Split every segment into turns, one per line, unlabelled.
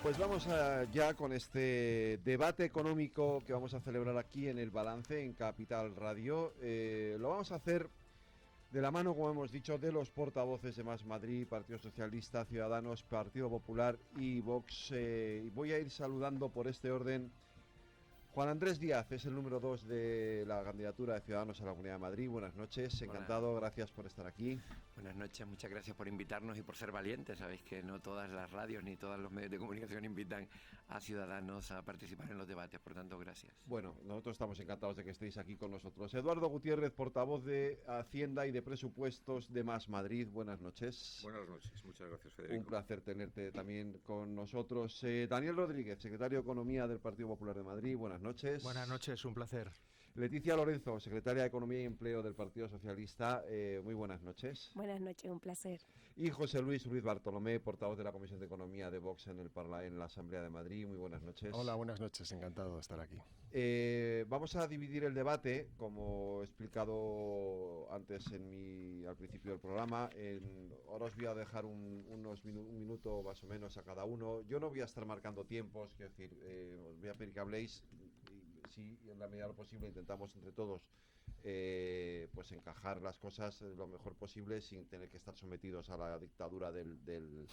Pues vamos ya con este debate económico que vamos a celebrar aquí en El Balance, en Capital Radio. Lo vamos a hacer de la mano, como hemos dicho, de los portavoces de Más Madrid, Partido Socialista, Ciudadanos, Partido Popular y Vox. Voy a ir saludando por este orden. Juan Andrés Díaz es el número 2 de la candidatura de Ciudadanos a la Comunidad de Madrid. Buenas noches, encantado,
Hola.
Gracias por estar aquí.
Buenas noches, muchas gracias por invitarnos y por ser valientes. Sabéis que no todas las radios ni todos los medios de comunicación invitan a ciudadanos a participar en los debates, por tanto, gracias.
Bueno, nosotros estamos encantados de que estéis aquí con nosotros. Eduardo Gutiérrez, portavoz de Hacienda y de Presupuestos de Más Madrid. Buenas noches.
Buenas noches, muchas gracias, Federico.
Un placer tenerte también con nosotros. Daniel Rodríguez, secretario de Economía del Partido Popular de Madrid. Buenas noches.
Buenas noches, un placer.
Leticia Lorenzo, secretaria de Economía y Empleo del Partido Socialista. Muy buenas noches.
Buenas noches, un placer.
Y José Luis Ruiz Bartolomé, portavoz de la Comisión de Economía de Vox en la Asamblea de Madrid. Muy buenas noches.
Hola, buenas noches, encantado de estar aquí.
Vamos a dividir el debate, como he explicado antes al principio del programa. Ahora os voy a dejar un minuto más o menos a cada uno. Yo no voy a estar marcando tiempos, quiero decir, os voy a pedir que habléis y si en la medida de lo posible intentamos entre todos pues encajar las cosas lo mejor posible sin tener que estar sometidos a la dictadura del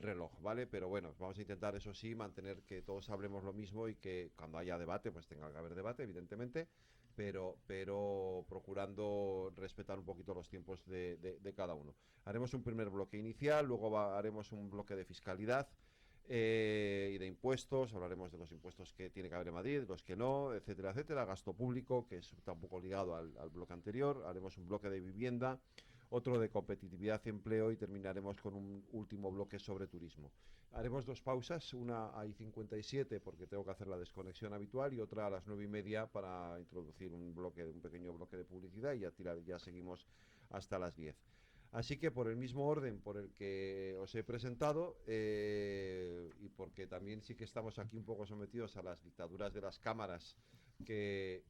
reloj, ¿vale? Pero bueno, vamos a intentar, eso sí, mantener que todos hablemos lo mismo y que cuando haya debate, pues tenga que haber debate, evidentemente, pero procurando respetar un poquito los tiempos de cada uno. Haremos un primer bloque inicial, luego haremos un bloque de fiscalidad y de impuestos. Hablaremos de los impuestos que tiene que haber en Madrid, los que no, etcétera, etcétera. Gasto público, que es tampoco ligado al bloque anterior. Haremos un bloque de vivienda, otro de competitividad y empleo, y terminaremos con un último bloque sobre turismo. Haremos dos pausas, una a 57 porque tengo que hacer la desconexión habitual, y otra a las 9:30 para introducir un pequeño bloque de publicidad, y ya seguimos hasta las 10. Así que por el mismo orden por el que os he presentado, y porque también sí que estamos aquí un poco sometidos a las dictaduras de las cámaras, porque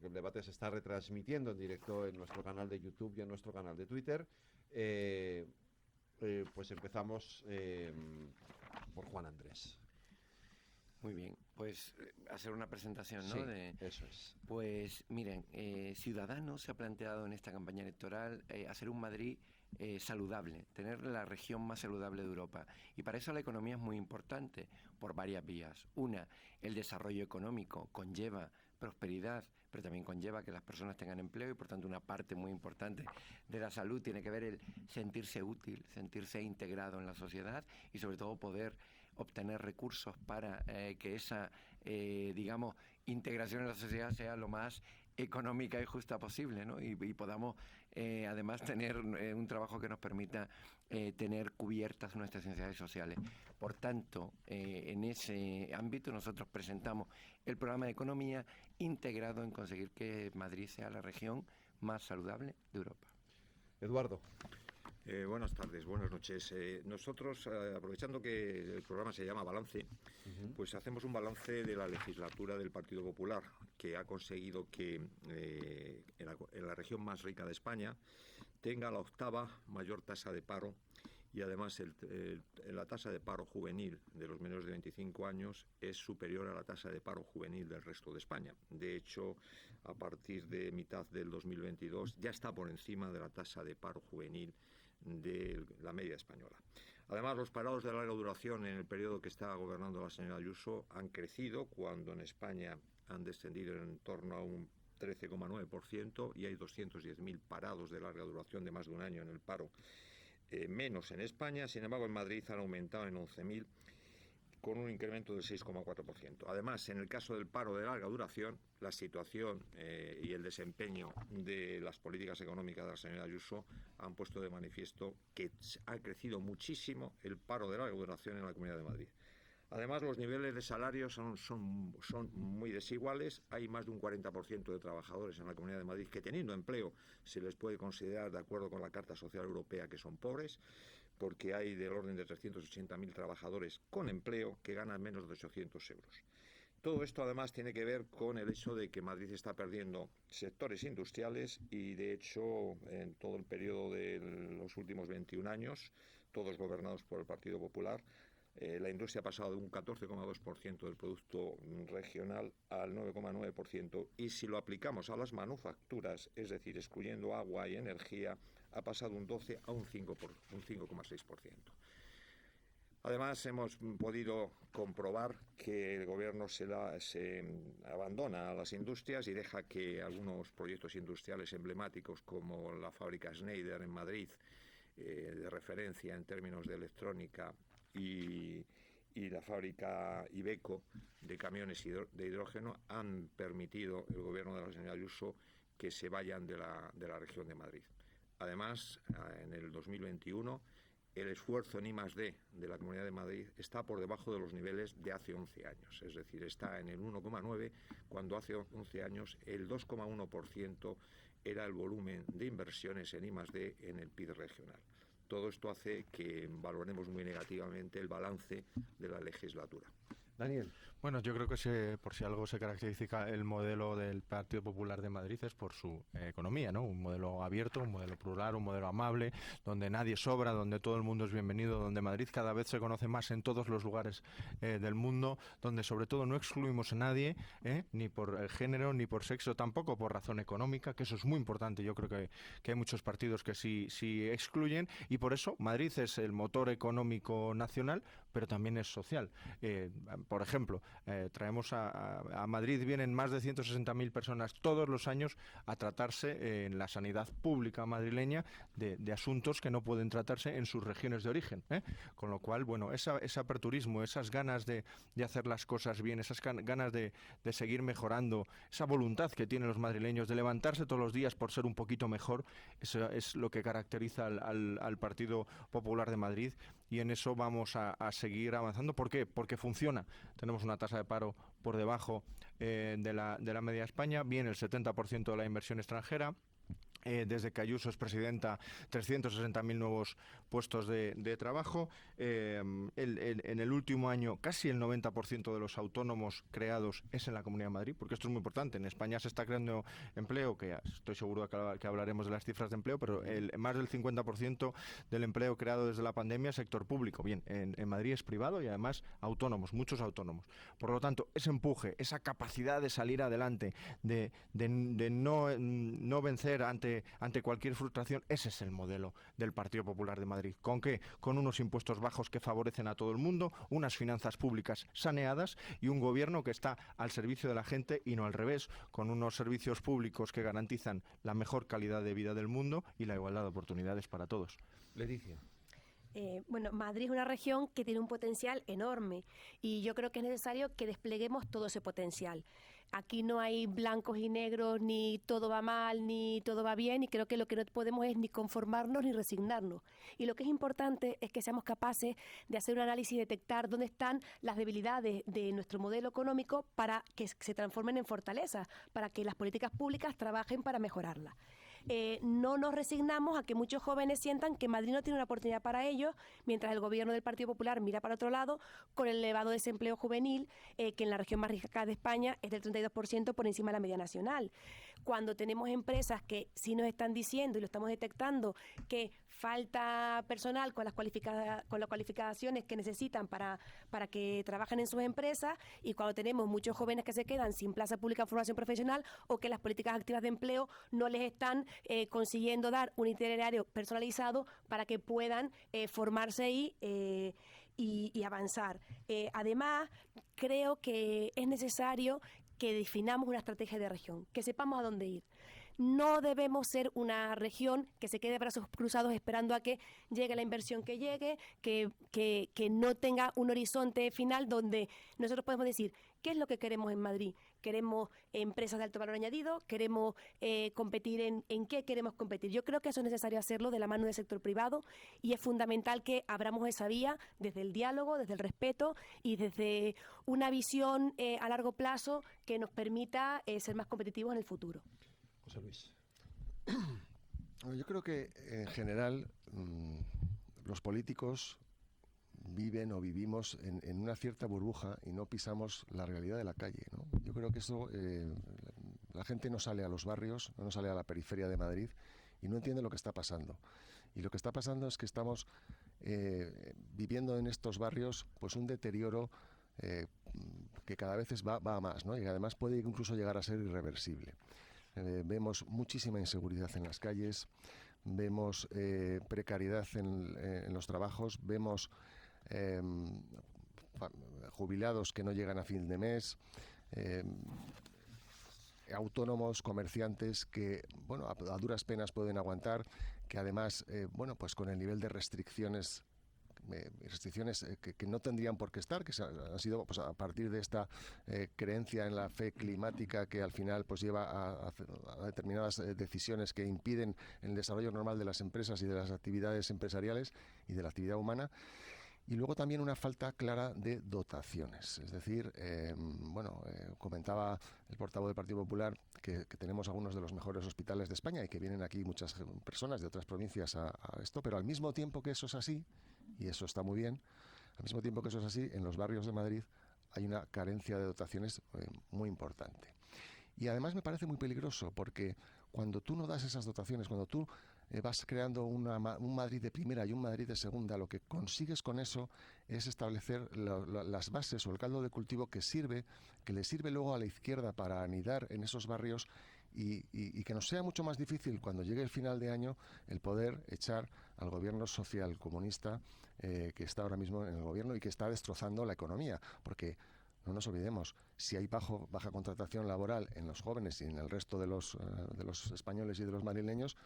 el debate se está retransmitiendo en directo en nuestro canal de YouTube y en nuestro canal de Twitter, pues empezamos por Juan Andrés.
Muy bien, pues hacer una presentación, ¿no?
Sí, eso es.
Pues miren, Ciudadanos se ha planteado en esta campaña electoral hacer un Madrid saludable, tener la región más saludable de Europa. Y para eso la economía es muy importante, por varias vías. Una, el desarrollo económico conlleva prosperidad, pero también conlleva que las personas tengan empleo, y por tanto una parte muy importante de la salud tiene que ver el sentirse útil, sentirse integrado en la sociedad, y sobre todo poder obtener recursos para que esa, digamos, integración en la sociedad sea lo más económica y justa posible, ¿no? Y podamos además tener un trabajo que nos permita tener cubiertas nuestras necesidades sociales. Por tanto, en ese ámbito nosotros presentamos el programa de economía integrado en conseguir que Madrid sea la región más saludable de Europa.
Eduardo.
Buenas tardes, buenas noches. Nosotros, aprovechando que el programa se llama Balance, pues hacemos un balance de la legislatura del Partido Popular, que ha conseguido que en la región más rica de España tenga la 8ª mayor tasa de paro, y además la tasa de paro juvenil de los menores de 25 años es superior a la tasa de paro juvenil del resto de España. De hecho, a partir de mitad del 2022 ya está por encima de la tasa de paro juvenil de la media española. Además, los parados de larga duración en el periodo que está gobernando la señora Ayuso han crecido, cuando en España han descendido en torno a un 13,9%, y hay 210.000 parados de larga duración de más de un año en el paro, menos en España. Sin embargo, en Madrid han aumentado en 11.000, con un incremento del 6,4%. Además, en el caso del paro de larga duración, la situación y el desempeño de las políticas económicas de la señora Ayuso han puesto de manifiesto que ha crecido muchísimo el paro de larga duración en la Comunidad de Madrid. Además, los niveles de salarios son muy desiguales. Hay más de un 40% de trabajadores en la Comunidad de Madrid que, teniendo empleo, se les puede considerar, de acuerdo con la Carta Social Europea, que son pobres, porque hay del orden de 380.000 trabajadores con empleo que ganan menos de 800 euros. Todo esto además tiene que ver con el hecho de que Madrid está perdiendo sectores industriales, y de hecho en todo el periodo de los últimos 21 años, todos gobernados por el Partido Popular, La industria ha pasado de un 14,2% del producto regional al 9,9%, y si lo aplicamos a las manufacturas, es decir, excluyendo agua y energía, ha pasado un 12 a un 5,6%. Además, hemos podido comprobar que el Gobierno se abandona a las industrias y deja que algunos proyectos industriales emblemáticos, como la fábrica Schneider en Madrid, de referencia en términos de electrónica, y la fábrica Iveco de camiones de hidrógeno, han permitido el Gobierno de la señora Ayuso que se vayan de la región de Madrid. Además, en el 2021, el esfuerzo en I+D de la Comunidad de Madrid está por debajo de los niveles de hace 11 años. Es decir, está en el 1,9, cuando hace 11 años el 2,1% era el volumen de inversiones en I+D en el PIB regional. Todo esto hace que valoremos muy negativamente el balance de la legislatura.
Daniel.
Bueno, yo creo que por si algo se caracteriza el modelo del Partido Popular de Madrid es por su economía, ¿no? Un modelo abierto, un modelo plural, un modelo amable, donde nadie sobra, donde todo el mundo es bienvenido, donde Madrid cada vez se conoce más en todos los lugares del mundo, donde sobre todo no excluimos a nadie, ni por género, ni por sexo, tampoco por razón económica, que eso es muy importante. Yo creo que hay muchos partidos que sí excluyen, y por eso Madrid es el motor económico nacional, pero también es social. Por ejemplo, traemos a Madrid, vienen más de 160.000 personas todos los años a tratarse en la sanidad pública madrileña de asuntos que no pueden tratarse en sus regiones de origen. Con lo cual, bueno, ese aperturismo, esas ganas de hacer las cosas bien, esas ganas de seguir mejorando, esa voluntad que tienen los madrileños de levantarse todos los días por ser un poquito mejor, eso es lo que caracteriza al Partido Popular de Madrid, y en eso vamos a seguir avanzando. ¿Por qué? Porque funciona. Tenemos una tasa de paro por debajo de la media de España, viene el 70% de la inversión extranjera. Desde que Ayuso es presidenta, 360.000 nuevos puestos de trabajo. En el último año, casi el 90% de los autónomos creados es en la Comunidad de Madrid, porque esto es muy importante. En España se está creando empleo, que estoy seguro que hablaremos de las cifras de empleo, pero más del 50% del empleo creado desde la pandemia es sector público. Bien, en Madrid es privado, y además autónomos, muchos autónomos. Por lo tanto, ese empuje, esa capacidad de salir adelante, de no vencer ante cualquier frustración, ese es el modelo del Partido Popular de Madrid. ¿Con qué? Con unos impuestos bajos que favorecen a todo el mundo, unas finanzas públicas saneadas y un gobierno que está al servicio de la gente y no al revés, con unos servicios públicos que garantizan la mejor calidad de vida del mundo y la igualdad de oportunidades para todos.
Leticia.
Bueno, Madrid es una región que tiene un potencial enorme, y yo creo que es necesario que despleguemos todo ese potencial. Aquí no hay blancos y negros, ni todo va mal, ni todo va bien, y creo que lo que no podemos es ni conformarnos ni resignarnos. Y lo que es importante es que seamos capaces de hacer un análisis y detectar dónde están las debilidades de nuestro modelo económico para que se transformen en fortalezas, para que las políticas públicas trabajen para mejorarlas. No nos resignamos a que muchos jóvenes sientan que Madrid no tiene una oportunidad para ellos, mientras el gobierno del Partido Popular mira para otro lado, con el elevado desempleo juvenil, que en la región más rica de España es del 32% por encima de la media nacional. Cuando tenemos empresas que sí nos están diciendo, y lo estamos detectando, que falta personal con las cualificaciones que necesitan para que trabajen en sus empresas, y cuando tenemos muchos jóvenes que se quedan sin plaza pública de formación profesional, o que las políticas activas de empleo no les están consiguiendo dar un itinerario personalizado para que puedan formarse y avanzar. Además, creo que es necesario que definamos una estrategia de región, que sepamos a dónde ir. No debemos ser una región que se quede de brazos cruzados esperando a que llegue la inversión que llegue, que no tenga un horizonte final donde nosotros podemos decir qué es lo que queremos en Madrid. Queremos empresas de alto valor añadido, queremos competir en qué queremos competir. Yo creo que eso es necesario hacerlo de la mano del sector privado, y es fundamental que abramos esa vía desde el diálogo, desde el respeto y desde una visión a largo plazo que nos permita ser más competitivos en el futuro.
José Luis.
Yo creo que en general los políticos viven o vivimos en una cierta burbuja y no pisamos la realidad de la calle, ¿no? Yo creo que eso, la gente no sale a los barrios, no sale a la periferia de Madrid y no entiende lo que está pasando. Y lo que está pasando es que estamos viviendo en estos barrios pues un deterioro que cada vez va a más, ¿no? Y además puede incluso llegar a ser irreversible. Vemos muchísima inseguridad en las calles, vemos precariedad en los trabajos, vemos jubilados que no llegan a fin de mes, autónomos, comerciantes que, bueno, a duras penas pueden aguantar, que además, bueno, pues con el nivel de restricciones que no tendrían por qué estar, que han sido pues, a partir de esta creencia en la fe climática que al final pues lleva a determinadas decisiones que impiden el desarrollo normal de las empresas y de las actividades empresariales y de la actividad humana. Y luego también una falta clara de dotaciones. Es decir, comentaba el portavoz del Partido Popular que tenemos algunos de los mejores hospitales de España y que vienen aquí muchas personas de otras provincias a esto, pero al mismo tiempo que eso es así, y eso está muy bien, al mismo tiempo que eso es así, en los barrios de Madrid hay una carencia de dotaciones muy importante. Y además me parece muy peligroso porque cuando tú no das esas dotaciones, cuando tú vas creando un Madrid de primera y un Madrid de segunda, lo que consigues con eso es establecer las bases o el caldo de cultivo que le sirve luego a la izquierda para anidar en esos barrios y que nos sea mucho más difícil cuando llegue el final de año el poder echar al gobierno social comunista que está ahora mismo en el gobierno y que está destrozando la economía, porque no nos olvidemos, si hay baja contratación laboral en los jóvenes y en el resto de los españoles y de los madrileños,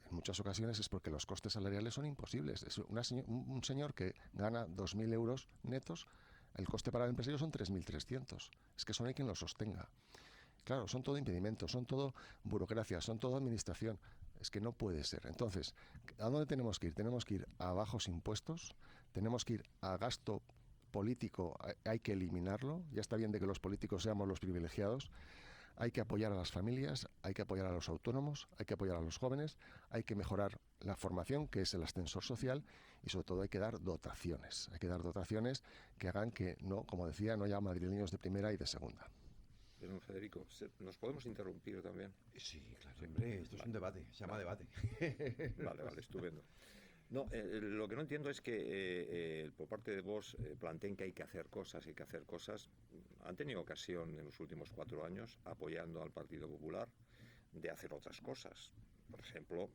en muchas ocasiones es porque los costes salariales son imposibles. Es un señor que gana 2.000 euros netos, el coste para el empresario son 3.300. Es que eso no hay quien lo sostenga. Claro, son todo impedimentos, son todo burocracia, son todo administración. Es que no puede ser. Entonces, ¿a dónde tenemos que ir? Tenemos que ir a bajos impuestos, tenemos que ir a gasto político, hay que eliminarlo. Ya está bien de que los políticos seamos los privilegiados. Hay que apoyar a las familias, hay que apoyar a los autónomos, hay que apoyar a los jóvenes, hay que mejorar la formación, que es el ascensor social, y sobre todo hay que dar dotaciones. Hay que dar dotaciones que hagan que, no, como decía, no haya madrileños de primera y de segunda.
Don Federico, ¿nos podemos interrumpir también?
Sí, claro, hombre, esto es un debate, se llama debate.
Vale, estupendo. No, lo que no entiendo es que por parte de vos planteen que hay que hacer cosas. Han tenido ocasión en los últimos 4 años, apoyando al Partido Popular, de hacer otras cosas. Por ejemplo,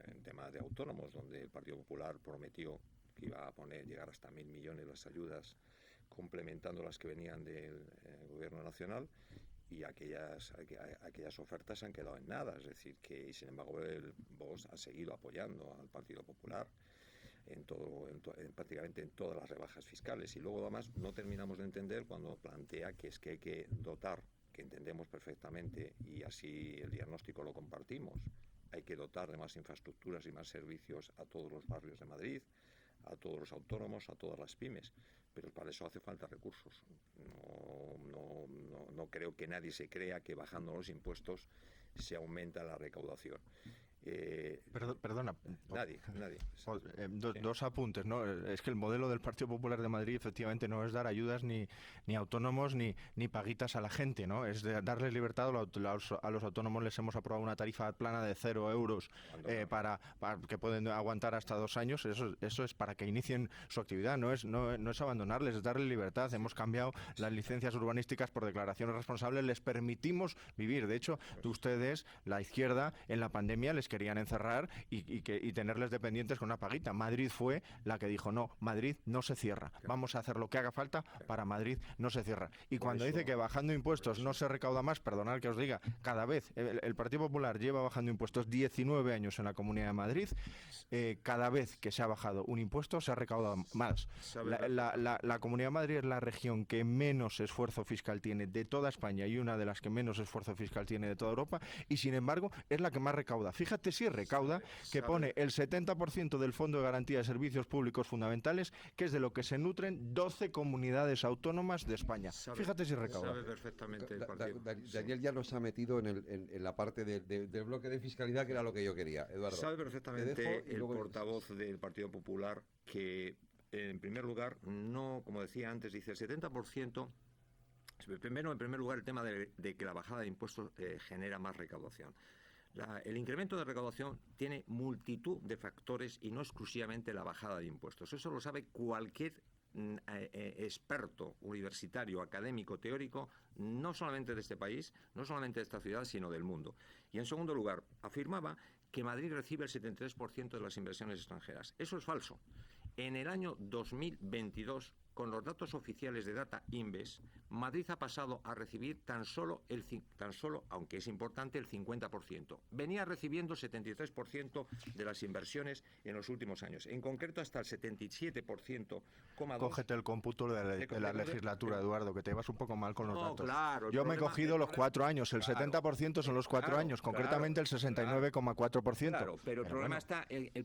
en tema de autónomos, donde el Partido Popular prometió que iba a llegar hasta 1.000 millones las ayudas, complementando las que venían del Gobierno Nacional, y aquellas ofertas se han quedado en nada. Es decir, que sin embargo vos ha seguido apoyando al Partido Popular prácticamente en todas las rebajas fiscales, y luego además no terminamos de entender cuando plantea que es que hay que dotar, que entendemos perfectamente y así el diagnóstico lo compartimos, hay que dotar de más infraestructuras y más servicios a todos los barrios de Madrid, a todos los autónomos, a todas las pymes, pero para eso hace falta recursos. No creo que nadie se crea que bajando los impuestos se aumenta la recaudación.
Perdona.
Nadie.
Dos apuntes, ¿no? Es que el modelo del Partido Popular de Madrid efectivamente no es dar ayudas ni autónomos ni paguitas a la gente, ¿no? Es de darles libertad a los autónomos. Les hemos aprobado una tarifa plana de 0 euros para que pueden aguantar hasta 2 años. Eso es para que inicien su actividad, no es abandonarles, es darles libertad. Hemos cambiado las licencias urbanísticas por declaraciones responsables, les permitimos vivir. De hecho, ustedes, la izquierda, en la pandemia les querían encerrar y tenerles dependientes con una paguita. Madrid fue la que dijo, no, Madrid no se cierra. Vamos a hacer lo que haga falta para Madrid no se cierra. Y cuando dice que bajando impuestos no se recauda más, perdonad que os diga, cada vez el Partido Popular lleva bajando impuestos 19 años en la Comunidad de Madrid, cada vez que se ha bajado un impuesto se ha recaudado más. La Comunidad de Madrid es la región que menos esfuerzo fiscal tiene de toda España y una de las que menos esfuerzo fiscal tiene de toda Europa, y sin embargo es la que más recauda. Fíjate si recauda, que pone el 70% del Fondo de Garantía de Servicios Públicos Fundamentales, que es de lo que se nutren 12 comunidades autónomas de España. Fíjate si recauda.
Sabe perfectamente el partido.
Daniel ya nos ha metido en la parte del bloque de fiscalidad, que era lo que yo quería, Eduardo.
Sabe perfectamente el portavoz del Partido Popular que, en primer lugar, no, como decía antes, dice el 70%. En primer lugar, el tema de que la bajada de impuestos genera más recaudación. El incremento de recaudación tiene multitud de factores y no exclusivamente la bajada de impuestos. Eso lo sabe cualquier experto universitario, académico, teórico, no solamente de este país, no solamente de esta ciudad, sino del mundo. Y en segundo lugar, afirmaba que Madrid recibe el 73% de las inversiones extranjeras. Eso es falso. En el año 2022, con los datos oficiales de Data Inves, Madrid ha pasado a recibir tan solo, aunque es importante, el 50%. Venía recibiendo el 73% de las inversiones en los últimos años. En concreto, hasta el 77,2%.
Cógete el cómputo de la legislatura, Eduardo, que te llevas un poco mal con los datos.
Claro,
yo me he cogido los 4 años, el 70% son los 4 años, concretamente el 69,4%.
Claro, pero el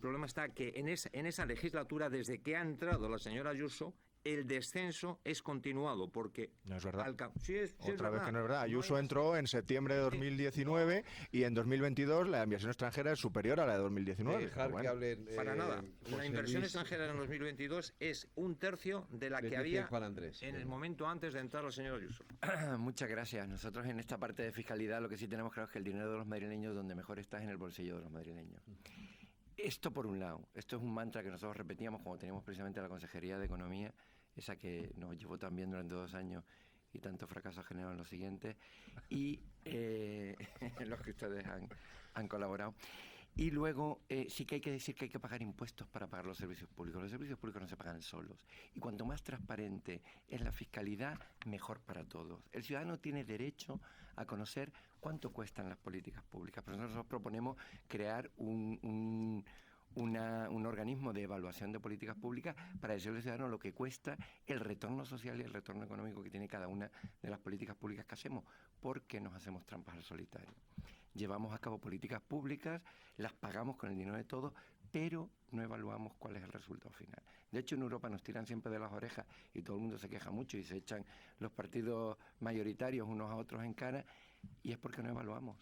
problema está que en esa legislatura, desde que ha entrado la señora Ayuso, el descenso es continuado porque...
No es verdad.
Otra
vez que no es verdad. Ayuso entró en septiembre de 2019 y en 2022 la inversión extranjera es superior a la de 2019.
Que hablen,
para nada. La inversión extranjera en 2022 es un tercio de la que había
Juan Andrés.
En el momento antes de entrar la señora Ayuso.
Muchas gracias. Nosotros en esta parte de fiscalidad lo que sí tenemos claro es que el dinero de los madrileños donde mejor está es en el bolsillo de los madrileños. Esto por un lado. Esto es un mantra que nosotros repetíamos cuando teníamos precisamente la Consejería de Economía, esa que nos llevó también durante 2 años y tantos fracasos generaron los siguientes, y en los que ustedes han colaborado. Y luego sí que hay que decir que hay que pagar impuestos para pagar los servicios públicos. Los servicios públicos no se pagan solos. Y cuanto más transparente es la fiscalidad, mejor para todos. El ciudadano tiene derecho a conocer cuánto cuestan las políticas públicas. Pero nosotros proponemos crear un organismo de evaluación de políticas públicas para decirle al ciudadano lo que cuesta el retorno social y el retorno económico que tiene cada una de las políticas públicas que hacemos, porque nos hacemos trampas al solitario. Llevamos a cabo políticas públicas, las pagamos con el dinero de todos, pero no evaluamos cuál es el resultado final. De hecho, en Europa nos tiran siempre de las orejas y todo el mundo se queja mucho y se echan los partidos mayoritarios unos a otros en cara, y es porque no evaluamos.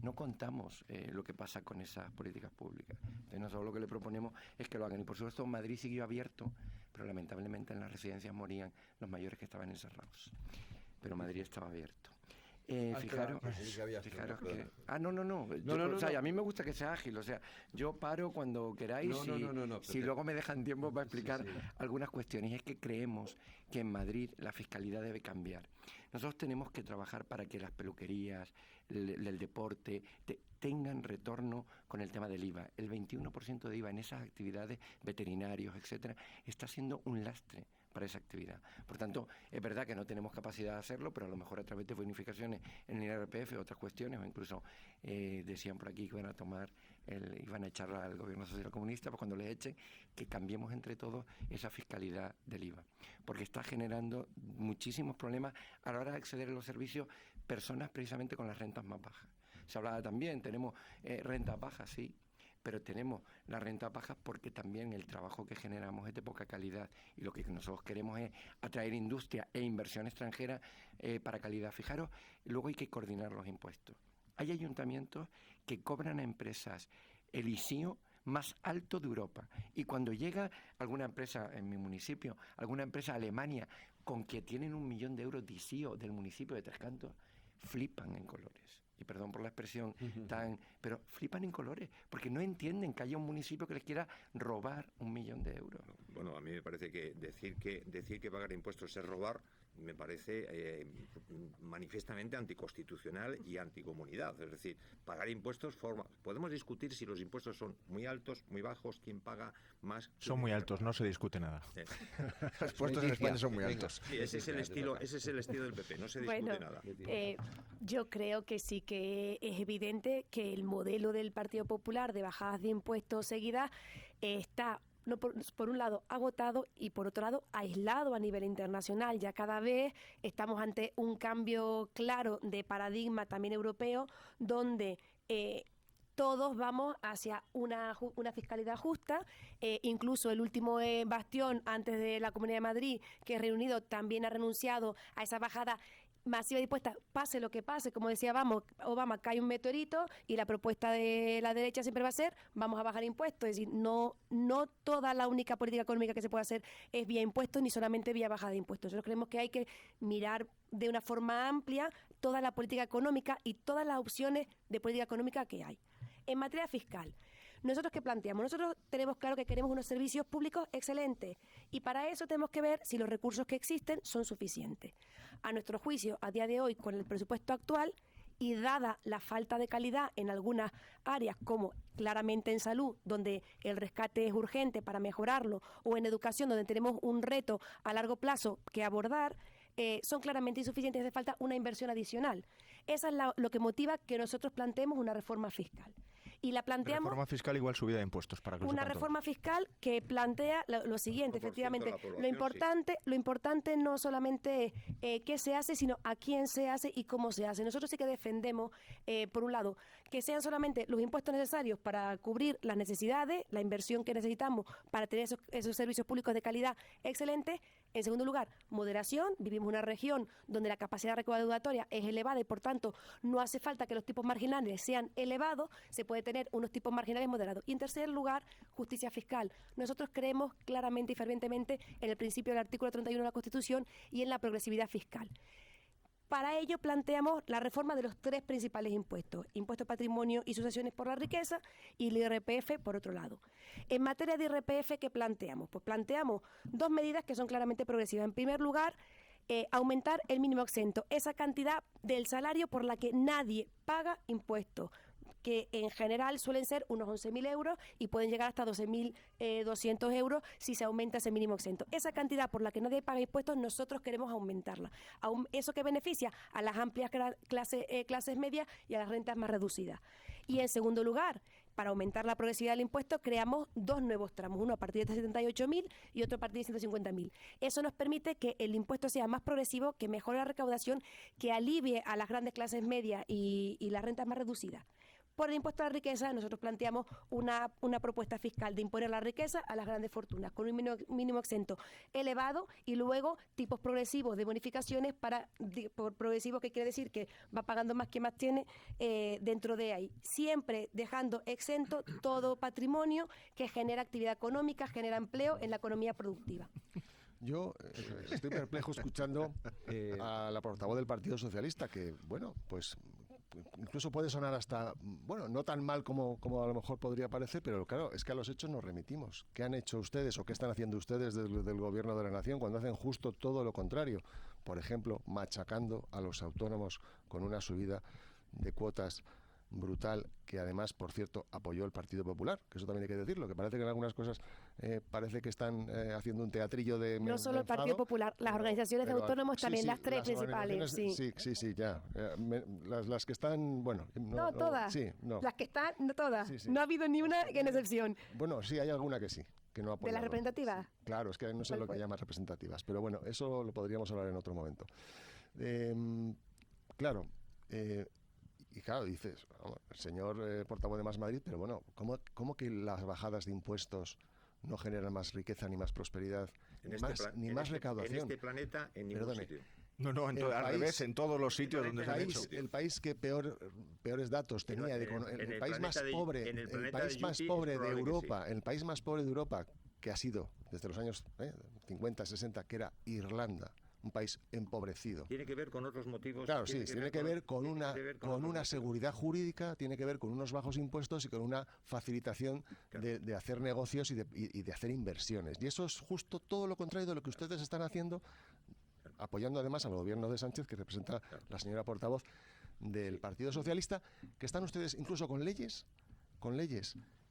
No contamos lo que pasa con esas políticas públicas. Entonces nosotros lo que le proponemos es que lo hagan. Y por supuesto Madrid siguió abierto, pero lamentablemente en las residencias morían los mayores que estaban encerrados. Pero Madrid estaba abierto. Fijaros que... O sea, a mí me gusta que sea ágil. O sea, yo paro cuando queráis si luego me dejan tiempo para explicar algunas cuestiones. Y es que creemos que en Madrid la fiscalidad debe cambiar. Nosotros tenemos que trabajar para que las peluquerías, el deporte, tengan retorno con el tema del IVA. El 21% de IVA en esas actividades, veterinarios, etcétera, está siendo un lastre para esa actividad. Por tanto, es verdad que no tenemos capacidad de hacerlo, pero a lo mejor a través de bonificaciones en el IRPF, otras cuestiones, o incluso decían por aquí que iban a echar al gobierno social comunista, pues cuando les echen, que cambiemos entre todos esa fiscalidad del IVA, porque está generando muchísimos problemas a la hora de acceder a los servicios personas precisamente con las rentas más bajas. Se hablaba también, tenemos rentas bajas, sí, pero tenemos las rentas bajas porque también el trabajo que generamos es de poca calidad y lo que nosotros queremos es atraer industria e inversión extranjera para calidad. Fijaros, luego hay que coordinar los impuestos. Hay ayuntamientos que cobran a empresas el ISIO más alto de Europa, y cuando llega alguna empresa en mi municipio, alguna empresa Alemania con que tienen 1 millón de euros de ISIO del municipio de Tres Cantos, flipan en colores. Y perdón por la expresión pero flipan en colores, porque no entienden que haya un municipio que les quiera robar 1 millón de euros.
Bueno, a mí me parece que decir que pagar impuestos es robar me parece manifiestamente anticonstitucional y anticomunidad. Es decir, pagar impuestos podemos discutir si los impuestos son muy altos, muy bajos, quién paga más.
Son muy altos, no se discute nada.
Sí.
Los impuestos en España son muy altos.
Sí, ese es el estilo del PP, no se discute nada.
Yo creo que sí que es evidente que el modelo del Partido Popular de bajadas de impuestos seguidas está por un lado agotado y por otro lado aislado a nivel internacional. Ya cada vez estamos ante un cambio claro de paradigma también europeo, donde todos vamos hacia una fiscalidad justa. Incluso el último bastión antes de la Comunidad de Madrid, que es Reino Unido, también ha renunciado a esa bajada masiva de impuestos, pase lo que pase. Como decía Obama, cae un meteorito y la propuesta de la derecha siempre va a ser vamos a bajar impuestos. Es decir, no toda la única política económica que se puede hacer es vía impuestos ni solamente vía bajada de impuestos. Nosotros creemos que hay que mirar de una forma amplia toda la política económica y todas las opciones de política económica que hay. En materia fiscal, ¿nosotros qué planteamos? Nosotros tenemos claro que queremos unos servicios públicos excelentes y para eso tenemos que ver si los recursos que existen son suficientes. A nuestro juicio, a día de hoy, con el presupuesto actual y dada la falta de calidad en algunas áreas, como claramente en salud, donde el rescate es urgente para mejorarlo, o en educación, donde tenemos un reto a largo plazo que abordar, son claramente insuficientes y hace falta una inversión adicional. Eso es lo que motiva que nosotros planteemos una reforma fiscal. Y la planteamos...
Reforma fiscal igual subida de impuestos, para que lo
Una
sepan
reforma fiscal que plantea lo siguiente,
5% de
efectivamente.
la población,
Lo importante no solamente qué se hace, sino a quién se hace y cómo se hace. Nosotros sí que defendemos, por un lado, que sean solamente los impuestos necesarios para cubrir las necesidades, la inversión que necesitamos para tener esos servicios públicos de calidad excelentes. En segundo lugar, moderación. Vivimos en una región donde la capacidad recaudatoria es elevada y, por tanto, no hace falta que los tipos marginales sean elevados. Se puede tener unos tipos marginales moderados. Y en tercer lugar, justicia fiscal. Nosotros creemos claramente y fervientemente en el principio del artículo 31 de la Constitución y en la progresividad fiscal. Para ello planteamos la reforma de los tres principales impuestos: impuesto de patrimonio y sucesiones por la riqueza y el IRPF por otro lado. En materia de IRPF, ¿qué planteamos? Pues planteamos dos medidas que son claramente progresivas. En primer lugar, aumentar el mínimo exento, esa cantidad del salario por la que nadie paga impuestos, que en general suelen ser unos 11.000 euros y pueden llegar hasta 12.200 euros si se aumenta ese mínimo exento. Esa cantidad por la que nadie paga impuestos, nosotros queremos aumentarla. Eso que beneficia a las amplias clases medias y a las rentas más reducidas. Y en segundo lugar, para aumentar la progresividad del impuesto, creamos dos nuevos tramos, uno a partir de 78.000 y otro a partir de 150.000. Eso nos permite que el impuesto sea más progresivo, que mejore la recaudación, que alivie a las grandes clases medias y las rentas más reducidas. Por el impuesto a la riqueza, nosotros planteamos una propuesta fiscal de imponer la riqueza a las grandes fortunas, con un mínimo exento elevado y luego tipos progresivos de bonificaciones por progresivo, que quiere decir que va pagando más que más tiene dentro de ahí. Siempre dejando exento todo patrimonio que genera actividad económica, genera empleo en la economía productiva.
Yo estoy perplejo escuchando a la portavoz del Partido Socialista, que, bueno, pues incluso puede sonar hasta, bueno, no tan mal como a lo mejor podría parecer, pero claro, es que a los hechos nos remitimos. ¿Qué han hecho ustedes o qué están haciendo ustedes del Gobierno de la Nación cuando hacen justo todo lo contrario? Por ejemplo, machacando a los autónomos con una subida de cuotas brutal, que además, por cierto, apoyó el Partido Popular, que eso también hay que decirlo, que parece que en algunas cosas parece que están haciendo un teatrillo de...
No solo el Partido Popular, las organizaciones de autónomos también, las tres principales.
Sí, ya. Las que están, bueno...
No todas.
Sí, no.
Las que están, no todas.
Sí.
No ha habido ni una en excepción.
Bueno, sí, hay alguna que sí, que no ha apoyado.
¿De las representativas?
Sí, claro, es que no sé lo que llaman representativas, pero bueno, eso lo podríamos hablar en otro momento. Claro, y claro, dices, el señor portavoz de Más Madrid, pero bueno, ¿cómo que las bajadas de impuestos no generan más riqueza ni más prosperidad, ni más recaudación?
En este planeta, en ningún sitio.
No, al revés, en todos los sitios donde se han hecho.
El país que peores datos tenía, el país más pobre de Europa, el país más pobre de Europa, que ha sido desde los años 50, 60, que era Irlanda, un país empobrecido.
Tiene que ver con otros motivos.
Claro, sí, tiene que ver con una seguridad jurídica, tiene que ver con unos bajos impuestos y con una facilitación de hacer negocios y de hacer inversiones. Y eso es justo todo lo contrario de lo que ustedes están haciendo, apoyando además al gobierno de Sánchez, que representa la señora portavoz del Partido Socialista, que están ustedes incluso con leyes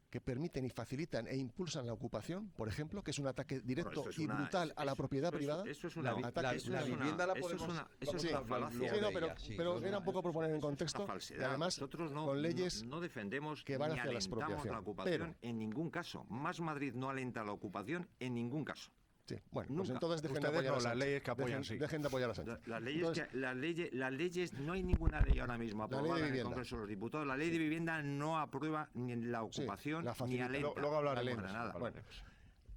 que permiten y facilitan e impulsan la ocupación, por ejemplo, que es un ataque directo y brutal a la propiedad privada.
Eso es una
vivienda la podemos...
Eso es una falacia.
Pero era un poco por poner en contexto, y además
nosotros
con leyes
no defendemos
que van
ni
hacia la
alentamos
expropiación.
la ocupación en ningún caso. Más Madrid no alenta la ocupación en ningún caso.
Sí, bueno,
Nunca.
pues entonces dejen de
Ustedes
apoyar a
las
Sánchez.
leyes que apoyan, sí.
Dejen de apoyar a Sánchez.
Las leyes, no hay ninguna ley ahora mismo aprobada en el
vivienda.
Congreso de los Diputados. La ley de vivienda no aprueba ni la ocupación
la
ni
facilita.
alenta.
Luego hablaremos.
Para nada.
Bueno,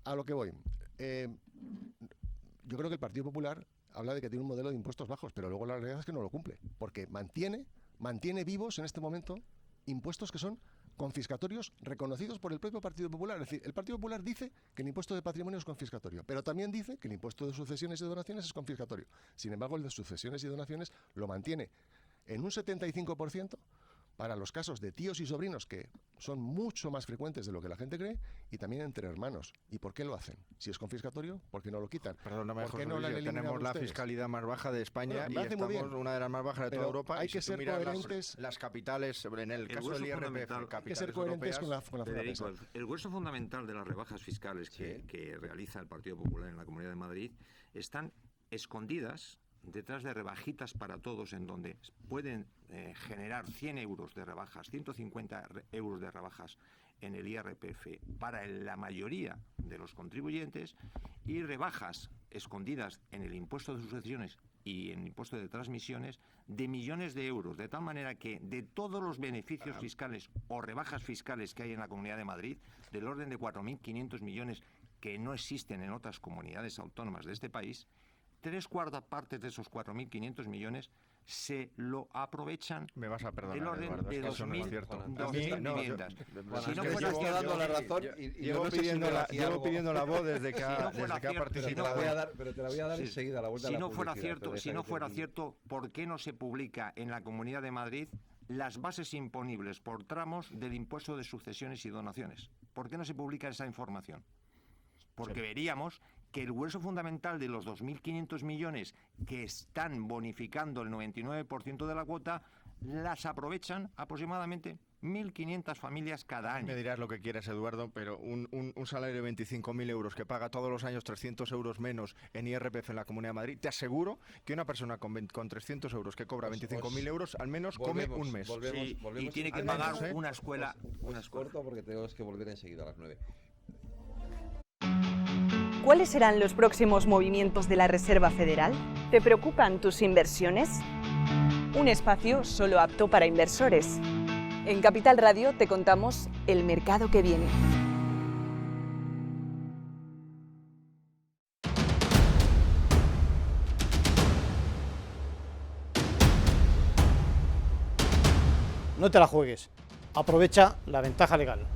a lo que voy. Yo creo que el Partido Popular habla de que tiene un modelo de impuestos bajos, pero luego la realidad es que no lo cumple, porque mantiene vivos en este momento impuestos que son confiscatorios reconocidos por el propio Partido Popular. Es decir, el Partido Popular dice que el impuesto de patrimonio es confiscatorio, pero también dice que el impuesto de sucesiones y donaciones es confiscatorio. Sin embargo, el de sucesiones y donaciones lo mantiene en un 75%, para los casos de tíos y sobrinos, que son mucho más frecuentes de lo que la gente cree, y también entre hermanos. ¿Y por qué lo hacen? Si es confiscatorio, ¿por qué no lo quitan?
Perdóname,
¿Por qué
José
no
Luis,
la han eliminado
tenemos la
ustedes?
fiscalidad más baja de España
Bueno, me
y
parece muy
estamos
bien,
una de las más bajas de toda
pero
Europa.
hay
Y
que
si tú
ser
miras
coherentes.
las capitales, en el caso
grueso
del IRPF,
fundamental-
Hay que ser
capitales
coherentes
europeas,
con la forma de
Federico,
pensar.
el grueso fundamental de las rebajas fiscales que realiza el Partido Popular en la Comunidad de Madrid están escondidas detrás de rebajitas para todos, en donde pueden generar 100 euros de rebajas, 150 euros de rebajas en el IRPF para la mayoría de los contribuyentes, y rebajas escondidas en el impuesto de sucesiones y en el impuesto de transmisiones de millones de euros, de tal manera que de todos los beneficios fiscales o rebajas fiscales que hay en la Comunidad de Madrid, del orden de 4.500 millones que no existen en otras comunidades autónomas de este país, 3/4 partes de esos 4.500 millones se lo aprovechan
me vas a perdonar,
del orden
Eduardo,
de
es que eso no es
2.000
cierto.
Juan,
A mí, no,
viviendas.
Bueno,
Si
es
no
que
fuera
llevo
cierto-
dando la razón y
llevo
no sé si
pidiendo,
me
la,
hacía
llevo
algo.
pidiendo la voz desde que
Si
ha,
no fuera
desde que ha
cierto-
Pero te
participado.
la voy a dar, pero te la voy a dar
Sí.
enseguida, la vuelta a
Si
la
no fuera
publicidad,
cierto,
pero
si
deja
no
que
fuera
termine.
cierto, ¿por qué no se publica en la Comunidad de Madrid las bases imponibles por tramos del impuesto de sucesiones y donaciones? ¿Por qué no se publica esa información? Porque veríamos que el grueso fundamental de los 2.500 millones que están bonificando el 99% de la cuota, las aprovechan aproximadamente 1.500 familias cada año.
Me dirás lo que quieras, Eduardo, pero un salario de 25.000 euros que paga todos los años 300 euros menos en IRPF en la Comunidad de Madrid, te aseguro que una persona con 300 euros que cobra 25.000 euros al menos come un mes.
Sí, y tiene que
Al
pagar
menos, ¿eh?
una escuela.
Os corto porque tenemos que volver enseguida a las 9.
¿Cuáles serán los próximos movimientos de la Reserva Federal? ¿Te preocupan tus inversiones? Un espacio solo apto para inversores. En Capital Radio te contamos el mercado que viene.
No te la juegues. Aprovecha la ventaja legal.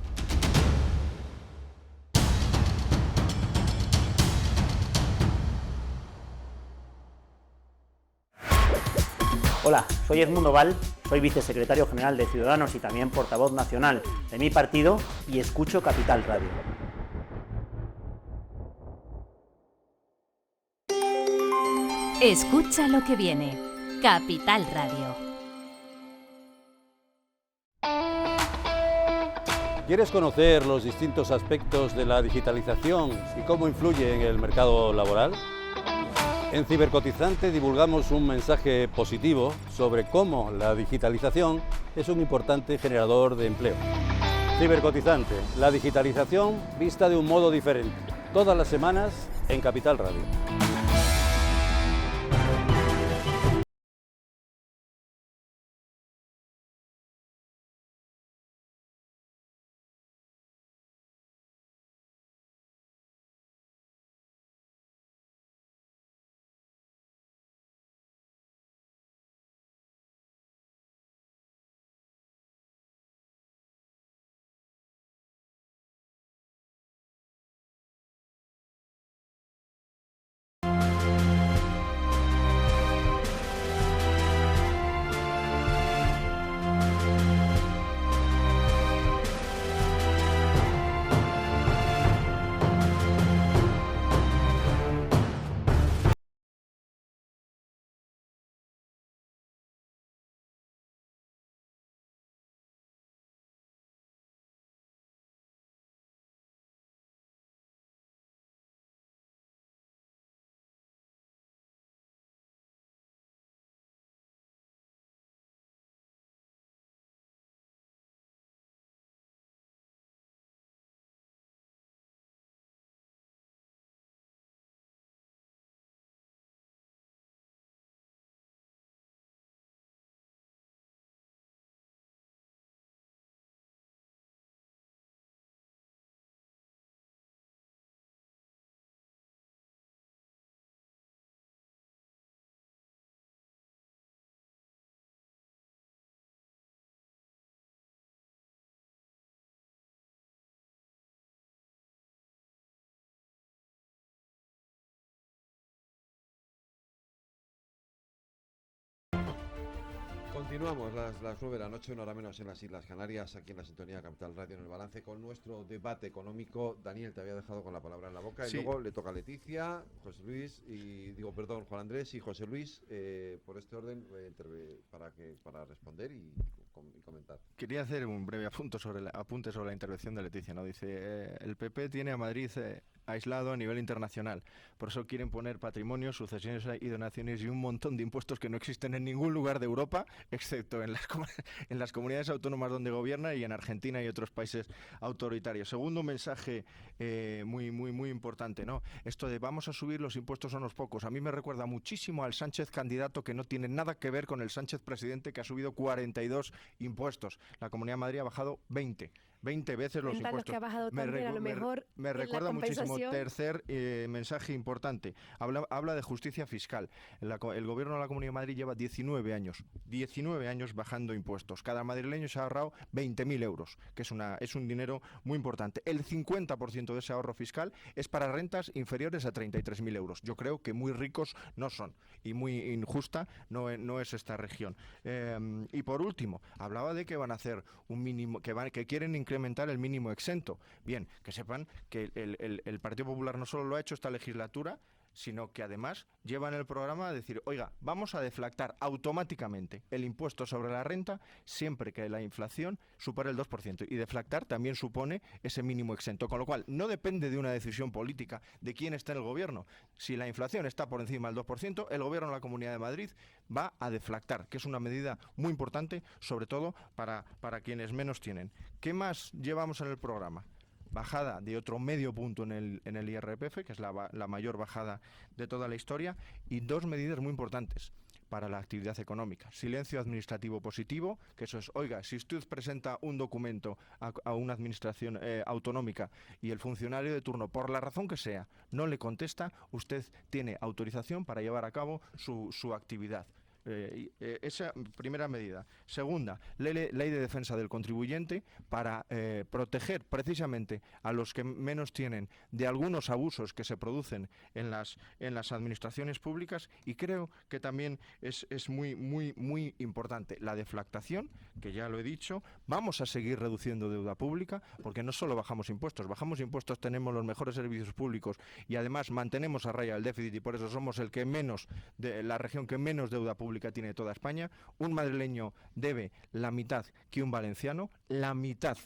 Hola, soy Edmundo Val, soy vicesecretario general de Ciudadanos y también portavoz nacional de mi partido y escucho Capital Radio.
Escucha lo que viene. Capital Radio.
¿Quieres conocer los distintos aspectos de la digitalización y cómo influye en el mercado laboral? En Cibercotizante divulgamos un mensaje positivo sobre cómo la digitalización es un importante generador de empleo. Cibercotizante, la digitalización vista de un modo diferente. Todas las semanas en Capital Radio.
Continuamos las 9 de la noche, una hora menos en las Islas Canarias, aquí en la sintonía Capital Radio, en el balance, con nuestro debate económico. Daniel, te había dejado con la palabra en la boca,
Sí.
y luego le toca a Leticia, José Luis, Juan Andrés y José Luis, por este orden, para responder y comentar.
Quería hacer un breve apunte sobre la intervención de Leticia, ¿no? Dice, el PP tiene a Madrid aislado a nivel internacional, por eso quieren poner patrimonio, sucesiones y donaciones y un montón de impuestos que no existen en ningún lugar de Europa, excepto en las comunidades autónomas donde gobierna y en Argentina y otros países autoritarios. Segundo mensaje muy importante, ¿no? Esto de vamos a subir los impuestos a unos pocos. A mí me recuerda muchísimo al Sánchez candidato, que no tiene nada que ver con el Sánchez presidente, que ha subido 42 impuestos. La Comunidad de Madrid ha bajado 20 veces los impuestos.
Que ha bajado también, a lo mejor
me recuerda muchísimo. Tercer mensaje importante. Habla de justicia fiscal. El gobierno de la Comunidad de Madrid lleva 19 años bajando impuestos. Cada madrileño se ha ahorrado 20.000 euros, que es un dinero muy importante. El 50% de ese ahorro fiscal es para rentas inferiores a 33.000 euros. Yo creo que muy ricos no son, y muy injusta no es esta región. Y por último, hablaba de que van a hacer un mínimo, que quieren incrementar el mínimo exento. Bien, que sepan que el Partido Popular no solo lo ha hecho esta legislatura, sino que además llevan el programa a decir, oiga, vamos a deflactar automáticamente el impuesto sobre la renta siempre que la inflación supere el 2%. Y deflactar también supone ese mínimo exento, con lo cual no depende de una decisión política de quién está en el gobierno. Si la inflación está por encima del 2%, el gobierno de la Comunidad de Madrid va a deflactar, que es una medida muy importante, sobre todo para quienes menos tienen. ¿Qué más llevamos en el programa? Bajada de otro medio punto en el IRPF, que es la mayor bajada de toda la historia, y dos medidas muy importantes para la actividad económica. Silencio administrativo positivo, que eso es, oiga, si usted presenta un documento a una administración autonómica y el funcionario de turno, por la razón que sea, no le contesta, usted tiene autorización para llevar a cabo su actividad. Esa primera medida. Segunda, ley de defensa del contribuyente para proteger precisamente a los que menos tienen de algunos abusos que se producen en las administraciones públicas, y creo que también es muy importante la deflactación, que ya lo he dicho. Vamos a seguir reduciendo deuda pública, porque no solo bajamos impuestos, tenemos los mejores servicios públicos y además mantenemos a raya el déficit, y por eso somos la región que menos deuda pública tiene toda España. Un madrileño debe la mitad que un valenciano, la mitad.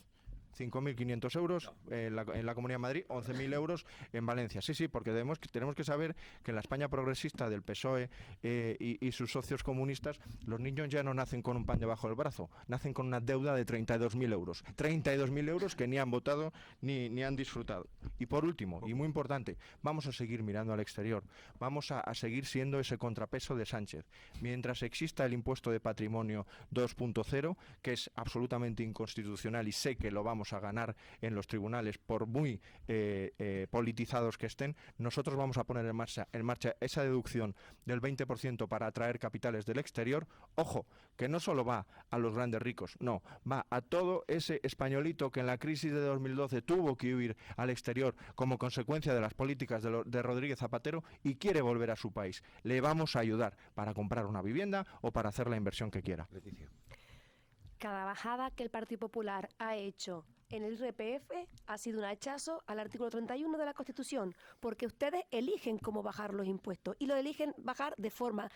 5.500 euros en la Comunidad de Madrid, 11.000 euros en Valencia. Sí, porque tenemos que saber que en la España progresista del PSOE y sus socios comunistas, los niños ya no nacen con un pan debajo del brazo, nacen con una deuda de 32.000 euros. 32.000 euros que ni han votado ni han disfrutado. Y por último, y muy importante, vamos a seguir mirando al exterior, vamos a seguir siendo ese contrapeso de Sánchez. Mientras exista el impuesto de patrimonio 2.0, que es absolutamente inconstitucional, y sé que lo vamos a ganar en los tribunales por muy politizados que estén, nosotros vamos a poner en marcha esa deducción del 20% para atraer capitales del exterior. Ojo, que no solo va a los grandes ricos, no, va a todo ese españolito que en la crisis de 2012 tuvo que huir al exterior como consecuencia de las políticas de Rodríguez Zapatero y quiere volver a su país. Le vamos a ayudar para comprar una vivienda o para hacer la inversión que quiera.
Leticia.
Cada bajada que el Partido Popular ha hecho en el IRPF ha sido un hachazo al artículo 31 de la Constitución, porque ustedes eligen cómo bajar los impuestos y lo eligen bajar de forma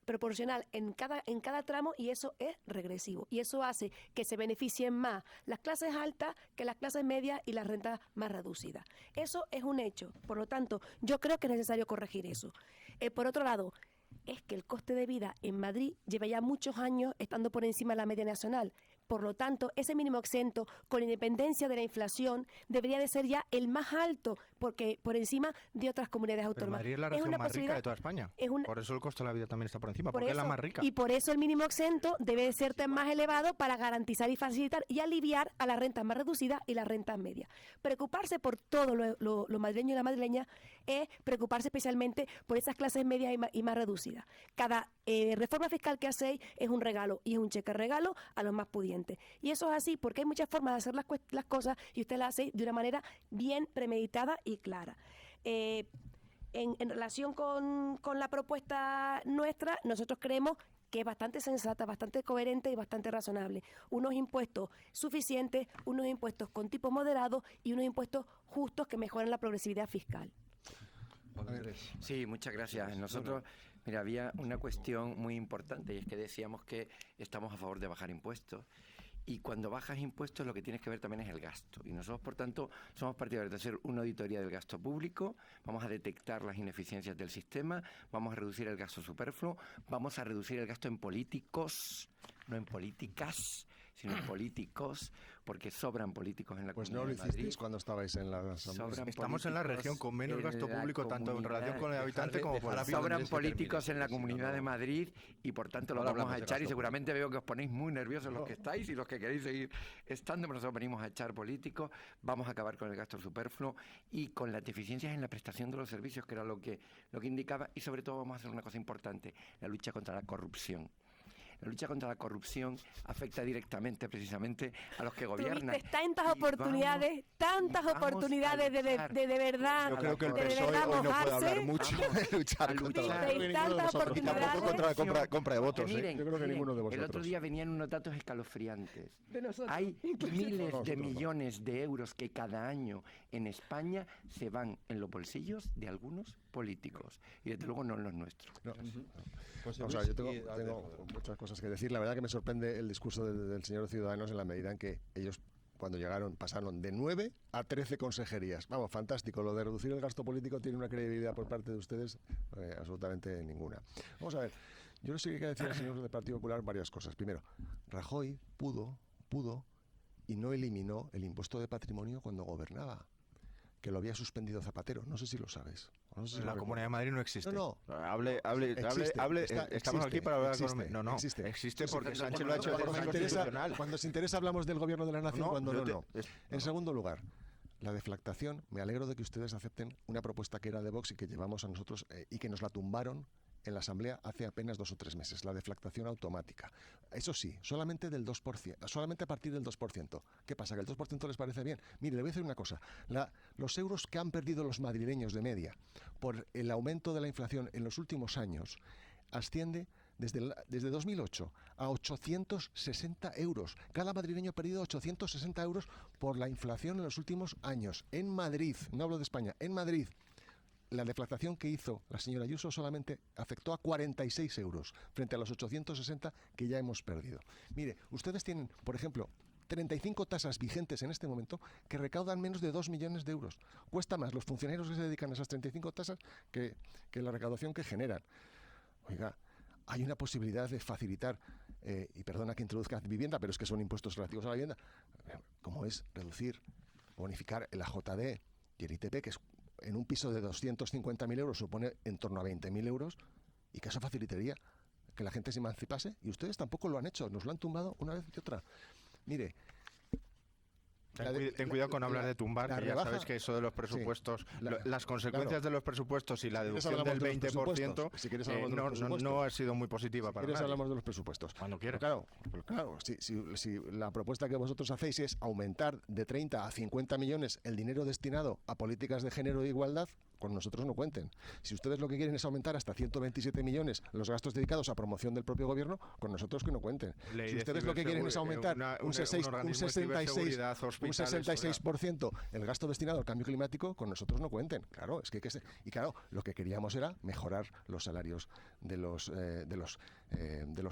proporcional en cada tramo, y eso es regresivo. Y eso hace que se beneficien más las clases altas que las clases medias y las rentas más reducidas. Eso es un hecho. Por lo tanto, yo creo que es necesario corregir eso. Por otro lado, es que el coste de vida en Madrid lleva ya muchos años estando por encima de la media nacional. Por lo tanto, ese mínimo exento, con independencia de la inflación, debería de ser ya el más alto, porque por encima de otras comunidades autónomas.
Pero Madrid es la región más rica de toda España. Por eso el costo de la vida también está por encima, porque es la más rica.
Y por eso el mínimo exento debe de ser más elevado para garantizar y facilitar y aliviar a las rentas más reducidas y las rentas medias. Preocuparse por todo lo madrileño y la madrileña es preocuparse especialmente por esas clases medias y más reducidas. Cada reforma fiscal que hacéis es un regalo, y es un cheque regalo a los más pudientes. Y eso es así porque hay muchas formas de hacer las cosas, y usted las hace de una manera bien premeditada y clara. En relación con la propuesta nuestra, nosotros creemos que es bastante sensata, bastante coherente y bastante razonable. Unos impuestos suficientes, unos impuestos con tipo moderado y unos impuestos justos que mejoran la progresividad fiscal.
Sí, muchas gracias. Nosotros, mira, había una cuestión muy importante y es que decíamos que estamos a favor de bajar impuestos. Y cuando bajas impuestos lo que tienes que ver también es el gasto. Y nosotros, por tanto, somos partidarios de hacer una auditoría del gasto público, vamos a detectar las ineficiencias del sistema, vamos a reducir el gasto superfluo, vamos a reducir el gasto en políticos, no en políticas, sino en políticos, porque sobran políticos en la
Pues
Comunidad
no lo
de Madrid.
hicisteis cuando estabais en la asamblea.
Sobran
Estamos en la
políticos
región con menos
en
gasto
la
público, tanto en relación
comunidad.
con el habitante como por habitantes.
Sobran
que
políticos
termine,
en la
si no,
Comunidad de
no.
Madrid y por tanto lo
Ahora
vamos a
hablamos de
echar y
gasto
seguramente veo que os ponéis muy nerviosos los que estáis y los que queréis seguir estando, pero nosotros venimos a echar políticos, vamos a acabar con el gasto superfluo y con las deficiencias en la prestación de los servicios, que era lo que indicaba, y sobre todo vamos a hacer una cosa importante, la lucha contra la corrupción. La lucha contra la corrupción afecta directamente, precisamente, a los que gobiernan.
Tuviste tantas
Y
oportunidades, tantas
vamos
oportunidades
a luchar.
de verdad,
Yo creo que el
de
PSOE
verdad
hoy no puede
mojarse.
hablar mucho de luchar
a
contra la
luchar.
Tuvisteis tantas
Y tampoco
oportunidades.
contra compra de votos.
Miren,
Yo creo que ninguno de vosotros.
el otro día venían unos datos escalofriantes.
De nosotros,
Hay
inclusive.
miles de
Nosotros no.
millones de euros que cada año en España se van en los bolsillos de algunos políticos. Y desde luego no en los nuestros.
No.
José
O sea,
Luis,
yo tengo,
y-
tengo muchas cosas que decir. La verdad que me sorprende el discurso del señor de Ciudadanos en la medida en que ellos, cuando llegaron, pasaron de 9 a 13 consejerías. Vamos, fantástico. Lo de reducir el gasto político tiene una credibilidad por parte de ustedes absolutamente ninguna. Vamos a ver. Yo no sé qué decir al señor del Partido Popular varias cosas. Primero, Rajoy pudo y no eliminó el impuesto de patrimonio cuando gobernaba, que lo había suspendido Zapatero. No sé si lo sabes. No sé si
En la
lo
Comunidad de Madrid no existe.
No,
Hable,
Existe,
estamos
existe,
aquí para hablar de
existe,
economía. No, no,
existe.
existe
Sí,
porque
sí,
Sánchez
cuando-
lo ha hecho de
cuando
forma
se interesa-
constitucional.
Cuando se interesa hablamos del gobierno de la nación, cuando no, no.
es-
En segundo lugar, la deflactación. Me alegro de que ustedes acepten una propuesta que era de Vox y que llevamos a nosotros y que nos la tumbaron en la Asamblea hace apenas 2 o 3 meses, la deflactación automática. Eso sí, solamente del 2%, solamente a partir del 2%. ¿Qué pasa? ¿Que el 2% les parece bien? Mire, le voy a decir una cosa. Los euros que han perdido los madrileños de media por el aumento de la inflación en los últimos años asciende desde 2008 a 860 euros. Cada madrileño ha perdido 860 euros por la inflación en los últimos años. En Madrid, no hablo de España, en Madrid. La deflactación que hizo la señora Ayuso solamente afectó a 46 euros frente a los 860 que ya hemos perdido. Mire, ustedes tienen, por ejemplo, 35 tasas vigentes en este momento que recaudan menos de 2 millones de euros. Cuesta más los funcionarios que se dedican a esas 35 tasas que la recaudación que generan. Oiga, hay una posibilidad de facilitar, y perdona que introduzca vivienda, pero es que son impuestos relativos a la vivienda, como es reducir, bonificar el AJD y el ITP, que es en un piso de 250.000 euros supone en torno a 20.000 euros, y que eso facilitaría que la gente se emancipase, y ustedes tampoco lo han hecho, nos lo han tumbado una vez y otra. Mire,
Ten cuidado con hablar de tumbar, que ya
rebaja,
sabes que eso de los presupuestos,
sí,
las consecuencias de los presupuestos y la
Si quieres
deducción del
hablamos de los
20%
presupuestos. Si quieres hablamos de los presupuestos.
no ha sido muy positiva para
¿Quieres
nadie.
hablamos de los presupuestos?
Cuando quieras.
Claro, si la propuesta que vosotros hacéis es aumentar de 30 a 50 millones el dinero destinado a políticas de género e igualdad, con nosotros no cuenten. Si ustedes lo que quieren es aumentar hasta 127 millones los gastos dedicados a promoción del propio gobierno, con nosotros que no cuenten.
Ley
Si
de
ustedes lo que quieren es aumentar un
organismo de ciberseguridad, hospitales,
66% el gasto destinado al cambio climático, con nosotros no cuenten. Claro, es que y claro, lo que queríamos era mejorar los salarios de los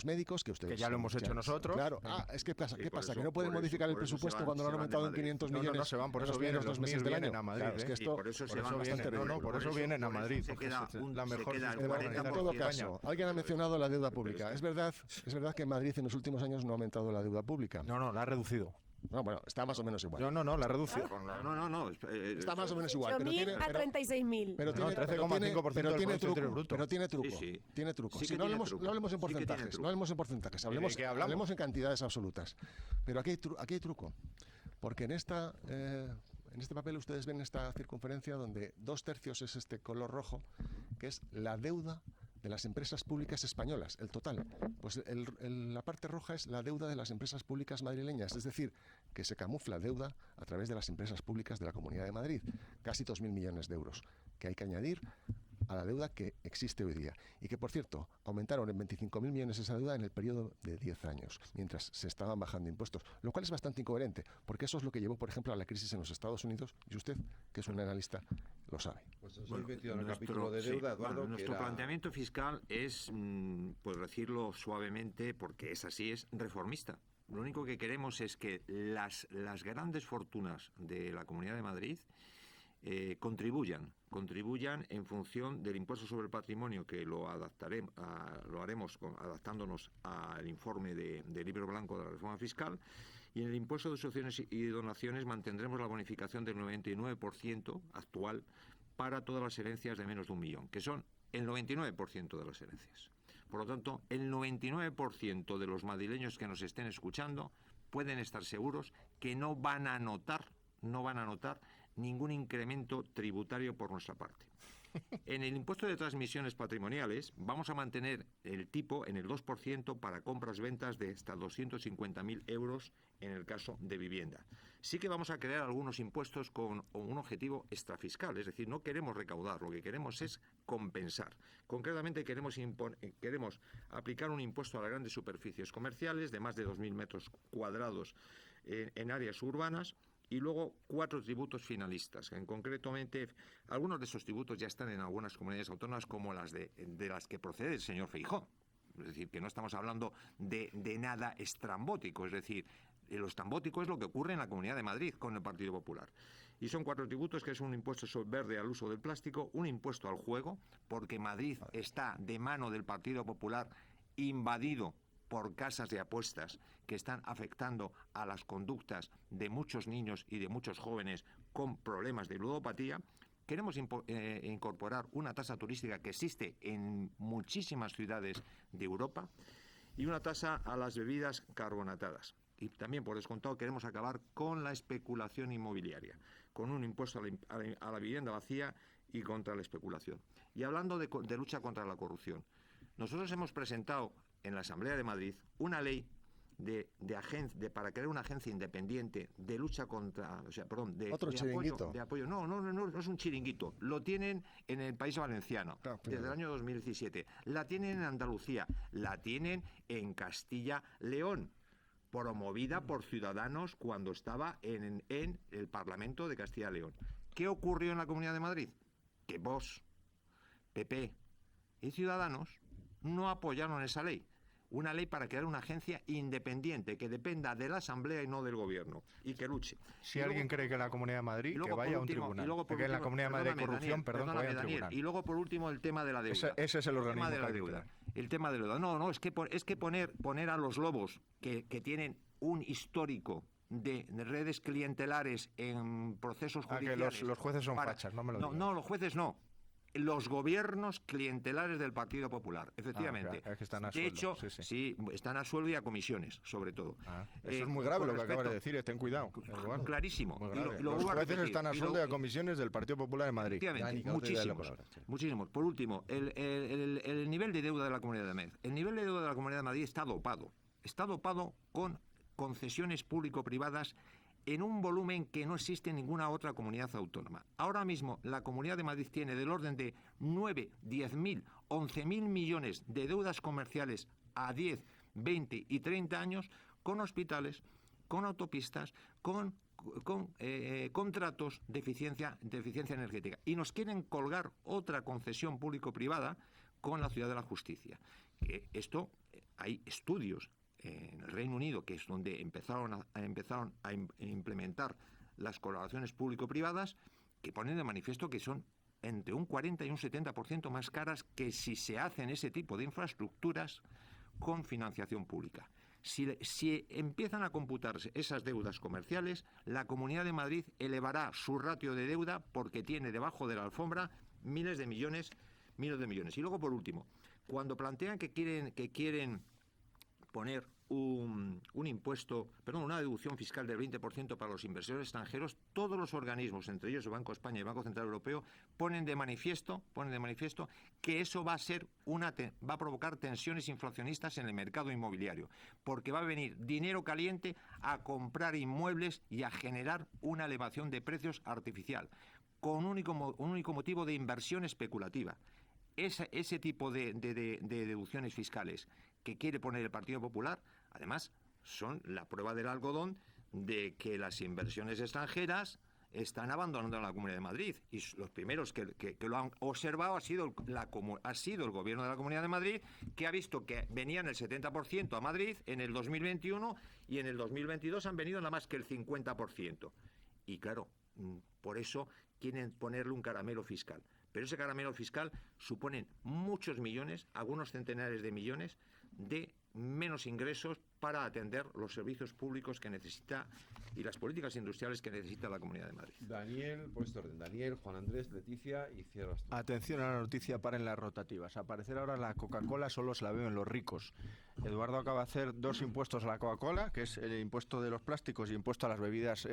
médicos, que ustedes
Que ya lo hemos hecho nosotros.
Claro. Es que pasa,
Y
¿qué
por
pasa?
eso-
Que no pueden
por eso-
modificar el
por eso
presupuesto
se van-
cuando lo han
se van
aumentado
de
en
Madrid.
500
No,
millones.
no se van, por
en
eso
los
vienen
primeros
los
2 meses
1000
del año.
vienen a Madrid.
Claro, es que
Y
esto
por eso se
Por
van
eso
bastante
vienen,
ridículos.
por eso vienen a Madrid,
Se
porque
queda
es
un-
la
se
mejor
queda el
sistema
en
40%.
todo
40%.
caso, alguien ha mencionado la deuda pública. Es verdad que Madrid en los últimos años no ha aumentado la deuda pública.
No, la ha reducido.
No, bueno, está más o menos igual.
No, la ha reducido.
No.
Está más o menos igual. Pero
8.000
tiene,
a 36.000.
pero
No,
tiene,
13,5%
pero
del
tiene
Producto Interior
truco.
Bruto.
Pero tiene truco.
Sí, sí.
Tiene truco.
Sí
Si
que
no
tiene
hablemos,
truco.
no hablemos en
Sí que tiene
porcentajes.
truco.
No hablemos en porcentajes.
de
Hablemos,
qué hablamos?
hablemos en cantidades absolutas. Pero aquí hay truco. Porque en este papel ustedes ven esta circunferencia donde 2/3 es este color rojo, que es la deuda de las empresas públicas españolas, el total. Pues la parte roja es la deuda de las empresas públicas madrileñas, es decir, que se camufla deuda a través de las empresas públicas de la Comunidad de Madrid, casi 2.000 millones de euros, que hay que añadir a la deuda que existe hoy día. Y que, por cierto, aumentaron en 25.000 millones esa deuda en el periodo de 10 años, mientras se estaban bajando impuestos. Lo cual es bastante incoherente, porque eso es lo que llevó, por ejemplo, a la crisis en los Estados Unidos, y usted, que es un analista, lo sabe.
Pues os he metido en el capítulo de deuda, Eduardo.
Nuestro planteamiento fiscal es, pues decirlo suavemente, porque es así, es reformista. Lo único que queremos es que las grandes fortunas de la Comunidad de Madrid contribuyan en función del impuesto sobre el patrimonio, que lo haremos adaptándonos al informe del libro blanco de la reforma fiscal, y en el impuesto de sucesiones y donaciones mantendremos la bonificación del 99% actual para todas las herencias de menos de 1 millón, que son el 99% de las herencias. Por lo tanto, el 99% de los madrileños que nos estén escuchando pueden estar seguros que no van a notar ningún incremento tributario por nuestra parte. En el impuesto de transmisiones patrimoniales vamos a mantener el tipo en el 2% para compras-ventas de hasta 250.000 euros en el caso de vivienda. Sí que vamos a crear algunos impuestos con un objetivo extrafiscal, es decir, no queremos recaudar, lo que queremos es compensar. Concretamente queremos aplicar un impuesto a las grandes superficies comerciales de más de 2.000 metros cuadrados en áreas urbanas, y luego 4 tributos finalistas. Concretamente, algunos de esos tributos ya están en algunas comunidades autónomas, como las de las que procede el señor Feijóo. Es decir, que no estamos hablando de nada estrambótico. Es decir, lo estrambótico es lo que ocurre en la Comunidad de Madrid con el Partido Popular. Y son 4 tributos, que es un impuesto verde al uso del plástico, un impuesto al juego, porque Madrid está de mano del Partido Popular invadido por casas de apuestas que están afectando a las conductas de muchos niños y de muchos jóvenes con problemas de ludopatía. Queremos incorporar una tasa turística que existe en muchísimas ciudades de Europa, y una tasa a las bebidas carbonatadas. Y también, por descontado, queremos acabar con la especulación inmobiliaria, con un impuesto a la vivienda vacía y contra la especulación. Y hablando de lucha contra la corrupción, nosotros hemos presentado en la Asamblea de Madrid una ley para crear una agencia independiente de lucha contra, de apoyo. No es un chiringuito. Lo tienen en el País Valenciano desde el año 2017. La tienen en Andalucía, la tienen en Castilla-León, promovida por Ciudadanos cuando estaba en el Parlamento de Castilla-León. ¿Qué ocurrió en la Comunidad de Madrid? Que Vox, PP y Ciudadanos no apoyaron esa ley. Una ley para crear una agencia independiente que dependa de la Asamblea y no del Gobierno, y que luche.
Si alguien cree que en la Comunidad de Madrid, que vaya a un tribunal. Que en la Comunidad de Madrid hay corrupción, que vaya a un tribunal.
Y luego, por último, el tema de la deuda.
Ese es el organismo.
El tema de la deuda. No, es que poner a los lobos que tienen un histórico de redes clientelares en procesos judiciales.
Que los jueces son fachas, no me lo digas.
No, los jueces no. Los gobiernos clientelares del Partido Popular, efectivamente.
Es que están a
sueldo. De hecho,
sí,
están a sueldo y a comisiones, sobre todo.
Eso es muy grave lo que acabas de decir, ten cuidado.
Clarísimo.
Los jueces están a sueldo y a comisiones del Partido Popular en Madrid.
Efectivamente, muchísimos. Por último, el nivel de deuda de la Comunidad de Madrid. El nivel de deuda de la Comunidad de Madrid está dopado. Está dopado con concesiones público-privadas en un volumen que no existe en ninguna otra comunidad autónoma. Ahora mismo la Comunidad de Madrid tiene del orden de 9, 10.000, 11.000 millones de deudas comerciales a 10, 20 y 30 años, con hospitales, con autopistas, con contratos de eficiencia energética. Y nos quieren colgar otra concesión público-privada con la Ciudad de la Justicia. Esto, hay estudios en el Reino Unido, que es donde empezaron a implementar las colaboraciones público-privadas, que ponen de manifiesto que son entre un 40 y un 70% más caras que si se hacen ese tipo de infraestructuras con financiación pública. Si empiezan a computarse esas deudas comerciales, la Comunidad de Madrid elevará su ratio de deuda porque tiene debajo de la alfombra miles de millones. Y luego, por último, cuando plantean que quieren poner una deducción fiscal del 20% para los inversores extranjeros, todos los organismos, entre ellos el Banco de España y el Banco Central Europeo, ponen de manifiesto que eso va a provocar tensiones inflacionistas en el mercado inmobiliario, porque va a venir dinero caliente a comprar inmuebles y a generar una elevación de precios artificial, con un único motivo de inversión especulativa. Ese tipo de deducciones fiscales que quiere poner el Partido Popular, además, son la prueba del algodón de que las inversiones extranjeras están abandonando la Comunidad de Madrid, y los primeros que lo han observado ha sido el Gobierno de la Comunidad de Madrid, que ha visto que venían el 70% a Madrid en el 2021 y en el 2022 han venido nada más que el 50%. Y claro, por eso quieren ponerle un caramelo fiscal. Pero ese caramelo fiscal supone muchos millones, algunos centenares de millones, de menos ingresos para atender los servicios públicos que necesita y las políticas industriales que necesita la Comunidad de Madrid.
Daniel, por este orden, Daniel, Juan Andrés, Leticia y cierras tú.
Atención a la noticia, paren las rotativas. Al parecer ahora la Coca-Cola solo se la beben los ricos. Eduardo acaba de hacer 2 impuestos a la Coca-Cola, que es el impuesto de los plásticos y impuesto a las bebidas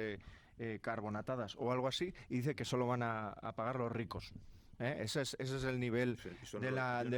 carbonatadas o algo así, y dice que solo van a pagar los ricos. Ese es el nivel de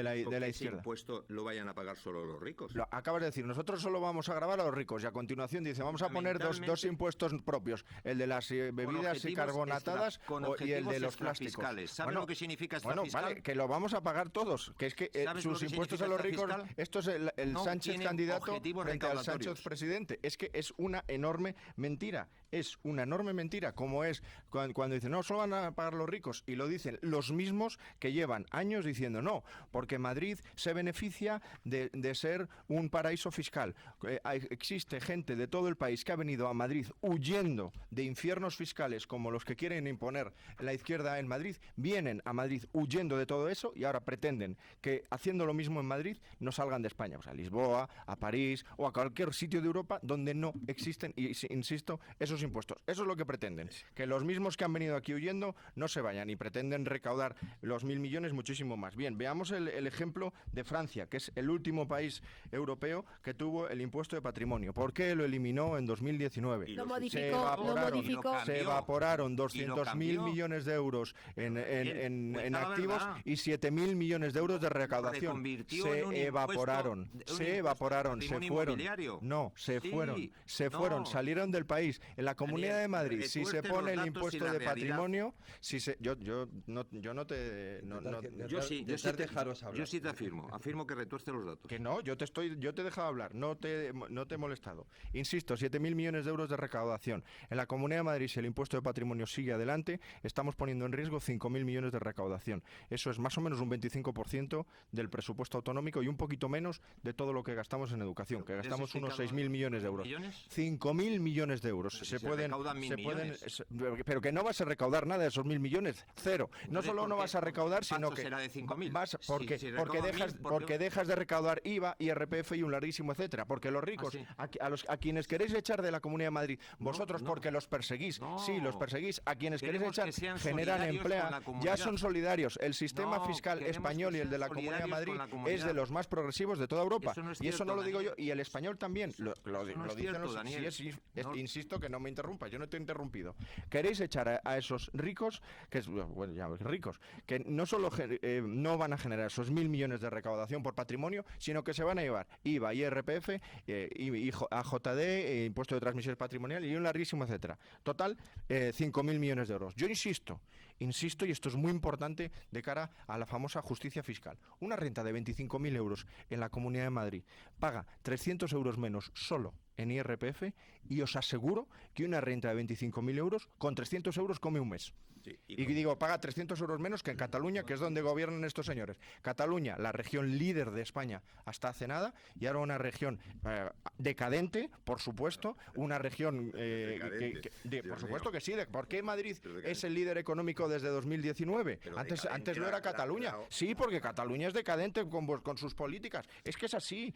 la izquierda.
Ese impuesto lo vayan a pagar solo los ricos.
Acabas de decir, nosotros solo vamos a gravar a los ricos, y a continuación dice, vamos a poner dos impuestos propios, el de las bebidas carbonatadas y el de los plásticos.
¿Sabes lo que significa extrafiscal?
Vale, que lo vamos a pagar todos, que es que sus impuestos a los ricos, esto es el Sánchez candidato frente al Sánchez presidente. Es que es una enorme mentira. Es una enorme mentira, como es cuando dicen, no, solo van a pagar los ricos, y lo dicen los mismos que llevan años diciendo no, porque Madrid se beneficia de ser un paraíso fiscal. Existe gente de todo el país que ha venido a Madrid huyendo de infiernos fiscales como los que quieren imponer la izquierda en Madrid, vienen a Madrid huyendo de todo eso y ahora pretenden que haciendo lo mismo en Madrid no salgan de España, a Lisboa, a París o a cualquier sitio de Europa donde no existen, y insisto, esos impuestos. Eso es lo que pretenden, que los mismos que han venido aquí huyendo no se vayan, y pretenden recaudar los 1.000 millones, muchísimo más. Bien, veamos el ejemplo de Francia, que es el último país europeo que tuvo el impuesto de patrimonio. ¿Por qué lo eliminó en 2019?
Lo modificó.
Se evaporaron 200.000 millones de euros en activos y 7.000 millones de euros de recaudación. Se evaporaron, se fueron. No, se fueron, salieron del país. En la Comunidad de Madrid, si se pone el impuesto de patrimonio, yo
sí te afirmo que retuerce los datos.
Que no, yo te he dejado hablar, no te he molestado. Insisto, 7.000 millones de euros de recaudación. En la Comunidad de Madrid, si el impuesto de patrimonio sigue adelante, estamos poniendo en riesgo 5.000 millones de recaudación. Eso es más o menos un 25% del presupuesto autonómico y un poquito menos de todo lo que gastamos en educación, que gastamos unos 6.000 millones de euros. 5.000 millones de euros. Pero que no vas a recaudar nada de esos 1.000 millones, cero. No solo no vas a recaudar, sino que
será de 5.000.
Porque dejas de recaudar IVA, IRPF y un larguísimo etcétera. Porque los ricos, a quienes queréis echar de la Comunidad de Madrid, vosotros porque los perseguís, sí, los perseguís, a quienes queréis echar generan empleo, ya son solidarios. El sistema fiscal español y el de la Comunidad de Madrid es de los más progresivos de toda Europa. Y eso no lo digo yo, y el español también. Lo dicen los... Insisto que no me interrumpa, yo no te he interrumpido. Queréis echar a esos ricos, que no solo no van a generar esos 1.000 millones de recaudación por patrimonio, sino que se van a llevar IVA, IRPF, AJD, impuesto de transmisión patrimonial y un larguísimo etcétera. Total, 5.000 millones de euros. Yo insisto, y esto es muy importante de cara a la famosa justicia fiscal. Una renta de 25.000 euros en la Comunidad de Madrid paga 300 euros menos solo en IRPF, y os aseguro que una renta de 25.000 euros con 300 euros come un mes. Sí, y digo, paga 300 euros menos que en Cataluña, que es donde gobiernan estos señores. Cataluña, la región líder de España hasta hace nada, y ahora una región decadente, por supuesto, una región por supuesto que sí. ¿Por qué Madrid es el líder económico desde 2019? Antes no era Cataluña. Sí, porque Cataluña es decadente con sus políticas. Es que es así,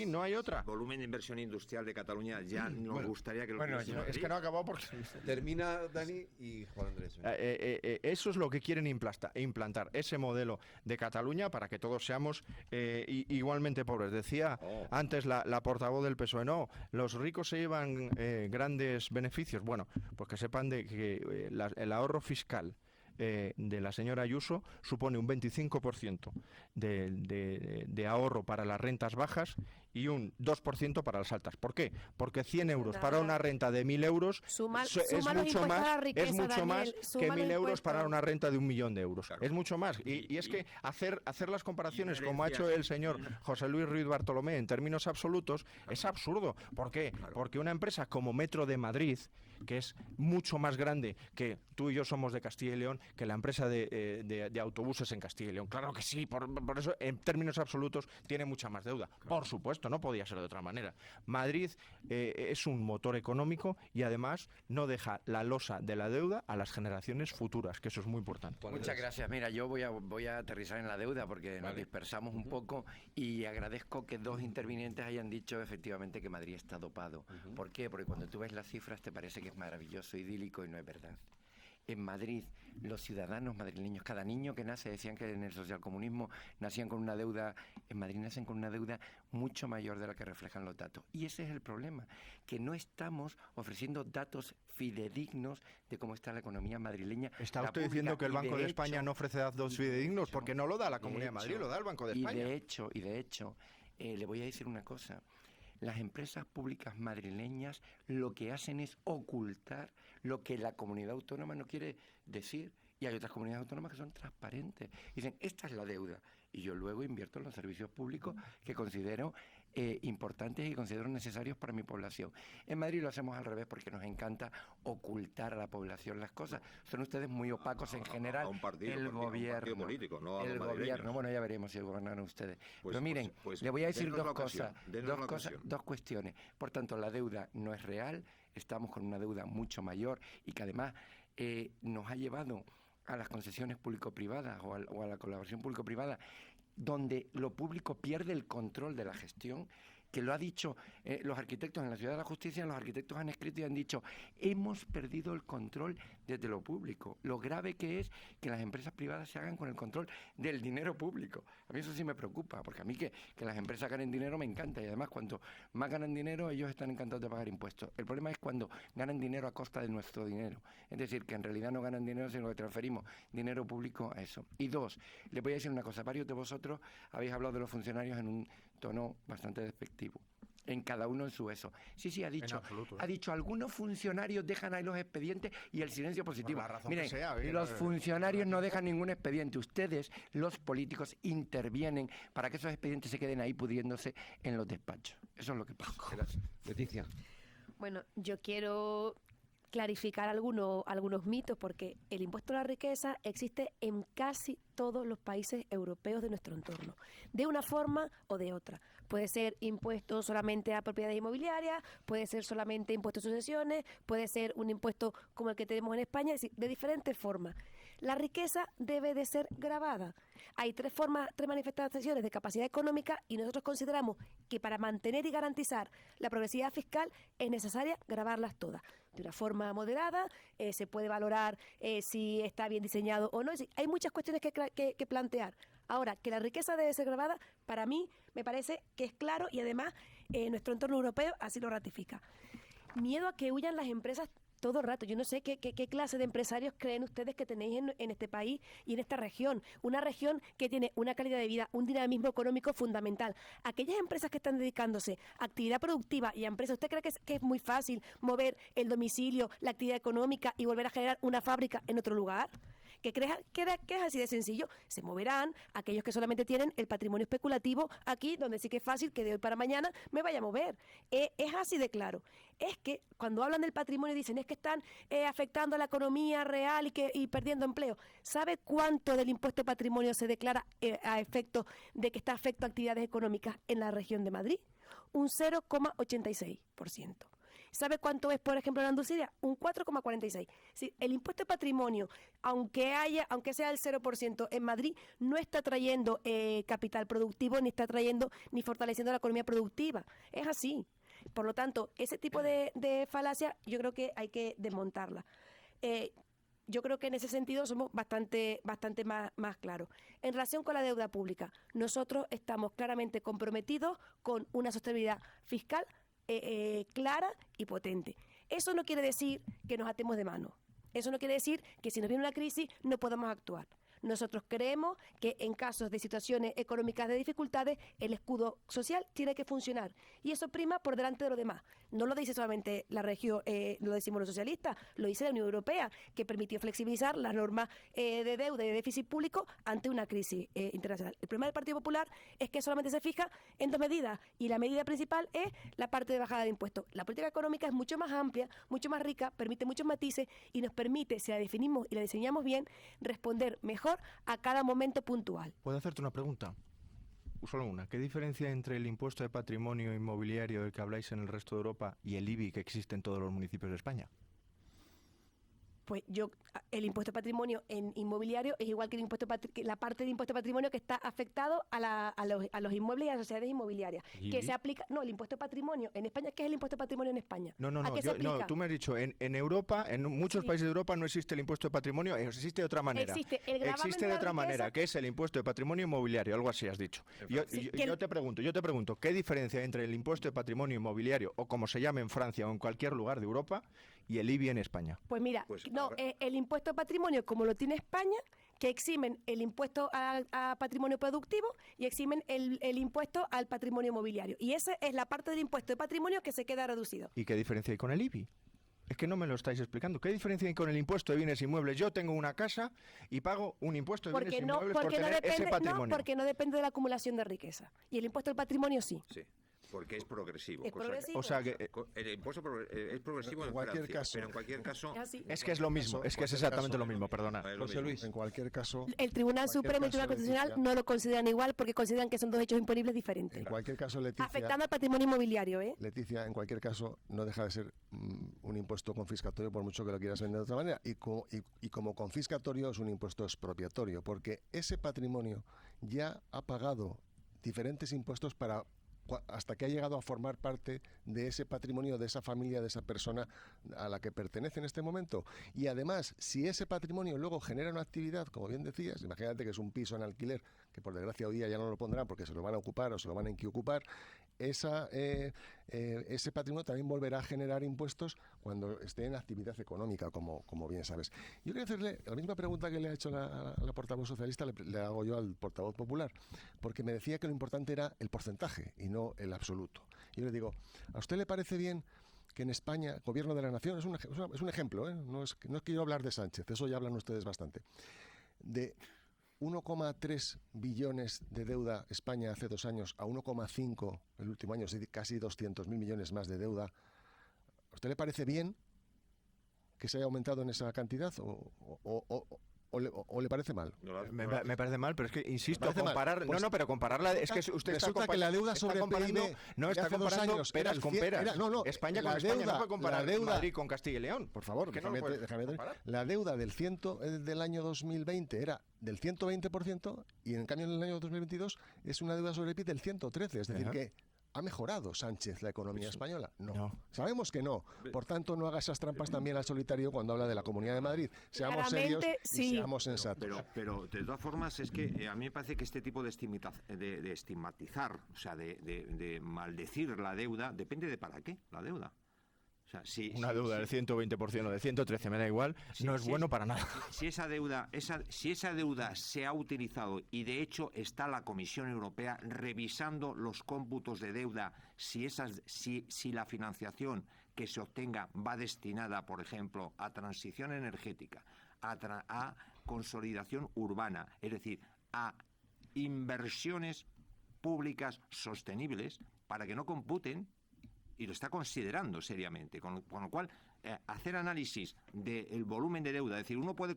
no hay otra.
Volumen de inversión industrial de Cataluña ya nos gustaría que lo
es que no ha acabado porque...
Termina Dani y Juan Andrés.
Eso es lo que quieren implantar, ese modelo de Cataluña para que todos seamos igualmente pobres. Decía antes la portavoz del PSOE, no, los ricos se llevan grandes beneficios. Bueno, pues que sepan de que el ahorro fiscal de la señora Ayuso supone un 25% de ahorro para las rentas bajas y un 2% para las altas. ¿Por qué? Porque 100 euros para una renta de 1.000 euros es mucho más que 1.000 euros para una renta de 1.000.000 de euros. Claro. Es mucho más. Y es que hacer las comparaciones como ha hecho el señor José Luis Ruiz Bartolomé en términos absolutos es absurdo. ¿Por qué? Porque una empresa como Metro de Madrid, que es mucho más grande que tú y yo somos de Castilla y León, que la empresa de autobuses en Castilla y León. Claro que sí, por eso en términos absolutos tiene mucha más deuda. Claro. Por supuesto, no podía ser de otra manera. Madrid es un motor económico y además no deja la losa de la deuda a las generaciones futuras, que eso es muy importante.
Muchas gracias. Mira, yo voy a aterrizar en la deuda porque nos dispersamos un poco y agradezco que dos intervinientes hayan dicho efectivamente que Madrid está dopado. ¿Por qué? Porque cuando tú ves las cifras te parece que es maravilloso, idílico, y no es verdad. En Madrid, los ciudadanos madrileños, cada niño que nace, decían que en el socialcomunismo nacían con una deuda, en Madrid nacen con una deuda mucho mayor de la que reflejan los datos. Y ese es el problema, que no estamos ofreciendo datos fidedignos de cómo está la economía madrileña.
¿Está usted diciendo que el Banco de España no ofrece datos fidedignos? Porque no lo da la Comunidad de Madrid, lo da el Banco de España.
Y de hecho, le voy a decir una cosa. Las empresas públicas madrileñas lo que hacen es ocultar lo que la comunidad autónoma no quiere decir. Y hay otras comunidades autónomas que son transparentes. Dicen, esta es la deuda. Y yo luego invierto en los servicios públicos que considero importantes y considero necesarios para mi población. En Madrid lo hacemos al revés porque nos encanta ocultar a la población las cosas. Son ustedes muy opacos en general. El gobierno político, no el gobierno. Bueno, ya veremos si gobiernan ustedes. Pero miren, le voy a decir dos cuestiones. Por tanto, la deuda no es real. Estamos con una deuda mucho mayor y que además nos ha llevado a las concesiones público-privadas o a la colaboración público-privada, donde lo público pierde el control de la gestión, que lo ha dicho los arquitectos en la Ciudad de la Justicia. Los arquitectos han escrito y han dicho, hemos perdido el control desde lo público. Lo grave que es que las empresas privadas se hagan con el control del dinero público. A mí eso sí me preocupa, porque a mí que las empresas ganen dinero me encanta, y además cuanto más ganan dinero, ellos están encantados de pagar impuestos. El problema es cuando ganan dinero a costa de nuestro dinero. Es decir, que en realidad no ganan dinero, sino que transferimos dinero público a eso. Y dos, les voy a decir una cosa. Varios de vosotros habéis hablado de los funcionarios en un tono bastante despectivo. En cada uno en su eso. Sí, ha dicho, ha dicho, algunos funcionarios dejan ahí los expedientes y el silencio positivo. Miren, los funcionarios no dejan ningún expediente. Ustedes, los políticos, intervienen para que esos expedientes se queden ahí pudriéndose en los despachos. Eso es lo que pasa.
Leticia.
Bueno, yo quiero clarificar algunos mitos, porque el impuesto a la riqueza existe en casi todos los países europeos de nuestro entorno, de una forma o de otra. Puede ser impuesto solamente a propiedades inmobiliarias, puede ser solamente impuesto a sucesiones, puede ser un impuesto como el que tenemos en España, es decir, de diferentes formas. La riqueza debe de ser gravada. Hay tres manifestaciones de capacidad económica y nosotros consideramos que para mantener y garantizar la progresividad fiscal es necesaria gravarlas todas. De una forma moderada, se puede valorar si está bien diseñado o no. Es decir, hay muchas cuestiones que plantear. Ahora, que la riqueza debe ser gravada, para mí me parece que es claro, y además nuestro entorno europeo así lo ratifica. Miedo a que huyan las empresas todo el rato. Yo no sé qué clase de empresarios creen ustedes que tenéis en este país y en esta región. Una región que tiene una calidad de vida, un dinamismo económico fundamental. Aquellas empresas que están dedicándose a actividad productiva y a empresas, ¿usted cree que es muy fácil mover el domicilio, la actividad económica y volver a generar una fábrica en otro lugar? Que es así de sencillo. Se moverán aquellos que solamente tienen el patrimonio especulativo aquí, donde sí que es fácil que de hoy para mañana me vaya a mover. Es así de claro. Es que cuando hablan del patrimonio dicen es que están afectando a la economía real y perdiendo empleo. ¿Sabe cuánto del impuesto de patrimonio se declara a efecto de que está afecto a actividades económicas en la región de Madrid? Un 0,86%. ¿Sabe cuánto es, por ejemplo, en Andalucía? Un 4,46%. Sí, el impuesto de patrimonio, aunque sea el 0% en Madrid, no está trayendo capital productivo, ni fortaleciendo la economía productiva. Es así. Por lo tanto, ese tipo de falacia yo creo que hay que desmontarla. Yo creo que en ese sentido somos bastante más claros. En relación con la deuda pública, nosotros estamos claramente comprometidos con una sostenibilidad fiscal clara y potente. Eso no quiere decir que nos atemos de mano. Eso no quiere decir que si nos viene una crisis no podamos actuar. Nosotros creemos que en casos de situaciones económicas de dificultades el escudo social tiene que funcionar y eso prima por delante de lo demás. No lo dice solamente la región, lo decimos los socialistas, lo dice la Unión Europea, que permitió flexibilizar las normas de deuda y de déficit público ante una crisis internacional. El problema del Partido Popular es que solamente se fija en dos medidas y la medida principal es la parte de bajada de impuestos. La política económica es mucho más amplia, mucho más rica, permite muchos matices y nos permite, si la definimos y la diseñamos bien, responder mejor a cada momento puntual.
¿Puedo hacerte una pregunta? Solo una. ¿Qué diferencia hay entre el impuesto de patrimonio inmobiliario del que habláis en el resto de Europa y el IBI que existe en todos los municipios de España?
Pues el impuesto de patrimonio en inmobiliario es igual que la parte de impuesto de patrimonio que está afectado a los inmuebles y a las sociedades inmobiliarias. Que se aplica, no, el impuesto de patrimonio en España, ¿qué es el impuesto de patrimonio en España?
No,
¿A qué se aplica?
tú me has dicho, en Europa, en muchos países de Europa no existe el impuesto de patrimonio, existe de otra manera. Existe de otra manera, que es el impuesto de patrimonio inmobiliario, algo así has dicho. Yo te pregunto, ¿qué diferencia hay entre el impuesto de patrimonio inmobiliario, o como se llame en Francia o en cualquier lugar de Europa, y el IBI en España?
Pues mira, el impuesto de patrimonio como lo tiene España, que eximen el impuesto a patrimonio productivo y eximen el impuesto al patrimonio inmobiliario. Y esa es la parte del impuesto de patrimonio que se queda reducido.
¿Y qué diferencia hay con el IBI? Es que no me lo estáis explicando. ¿Qué diferencia hay con el impuesto de bienes inmuebles? Yo tengo una casa y pago un impuesto de bienes inmuebles por tener ese patrimonio.
No, porque no depende de la acumulación de riqueza. Y el impuesto al patrimonio sí.
Sí. Porque es progresivo.
Es progresivo.
O sea que
el impuesto es progresivo en
cualquier
Francia,
caso.
pero en cualquier caso...
Es que es lo mismo, es que es exactamente lo mismo, perdona.
José Luis.
En cualquier caso...
El Tribunal Supremo y el Tribunal Constitucional no lo consideran igual porque consideran que son dos hechos imponibles diferentes.
En cualquier caso, Leticia...
Afectando al patrimonio inmobiliario, ¿eh?
Leticia, en cualquier caso, no deja de ser un impuesto confiscatorio por mucho que lo quieras vender de otra manera. Y como confiscatorio es un impuesto expropiatorio, porque ese patrimonio ya ha pagado diferentes impuestos hasta que ha llegado a formar parte de ese patrimonio, de esa familia, de esa persona a la que pertenece en este momento. Y además, si ese patrimonio luego genera una actividad, como bien decías, imagínate que es un piso en alquiler, que por desgracia hoy día ya no lo pondrán porque se lo van a ocupar o se lo van a ocupar, ese patrimonio también volverá a generar impuestos cuando esté en actividad económica, como bien sabes. Yo quería hacerle la misma pregunta que le ha hecho la portavoz socialista, le hago yo al portavoz popular, porque me decía que lo importante era el porcentaje y no el absoluto. Yo le digo, ¿a usted le parece bien que en España, gobierno de la nación, es un ejemplo, no es que yo hablar de Sánchez, eso ya hablan ustedes bastante, de 1,3 billones de deuda España hace 2 años a 1,5 el último año, es decir, casi 200.000 millones más de deuda? ¿A usted le parece bien que se haya aumentado en esa cantidad o le parece mal?
Me parece mal, pero es que, insisto, comparar... Pues, pero compararla... Es que usted
resulta que la deuda sobre PIB
no está comparando peras con peras. España con España no puede comparar Madrid con Castilla y León.
Por favor, déjame la deuda del año 2020 era del 120% y en cambio en el año 2022 es una deuda sobre PIB del 113%. Es decir, que ¿ha mejorado Sánchez la economía española? No. Sabemos que no. Por tanto, no haga esas trampas también al solitario cuando habla de la Comunidad de Madrid. Seamos serios y seamos sensatos.
Pero de todas formas, es que a mí me parece que este tipo de estigmatizar, o sea, de maldecir la deuda, depende de para qué la deuda. O sea,
una deuda del 120% o de 113, me da igual, no es bueno para nada.
Si esa deuda se ha utilizado y de hecho está la Comisión Europea revisando los cómputos de deuda, si la financiación que se obtenga va destinada, por ejemplo, a transición energética, a consolidación urbana, es decir, a inversiones públicas sostenibles, para que no computen, y lo está considerando seriamente, con lo cual hacer análisis del volumen de deuda, es decir, uno puede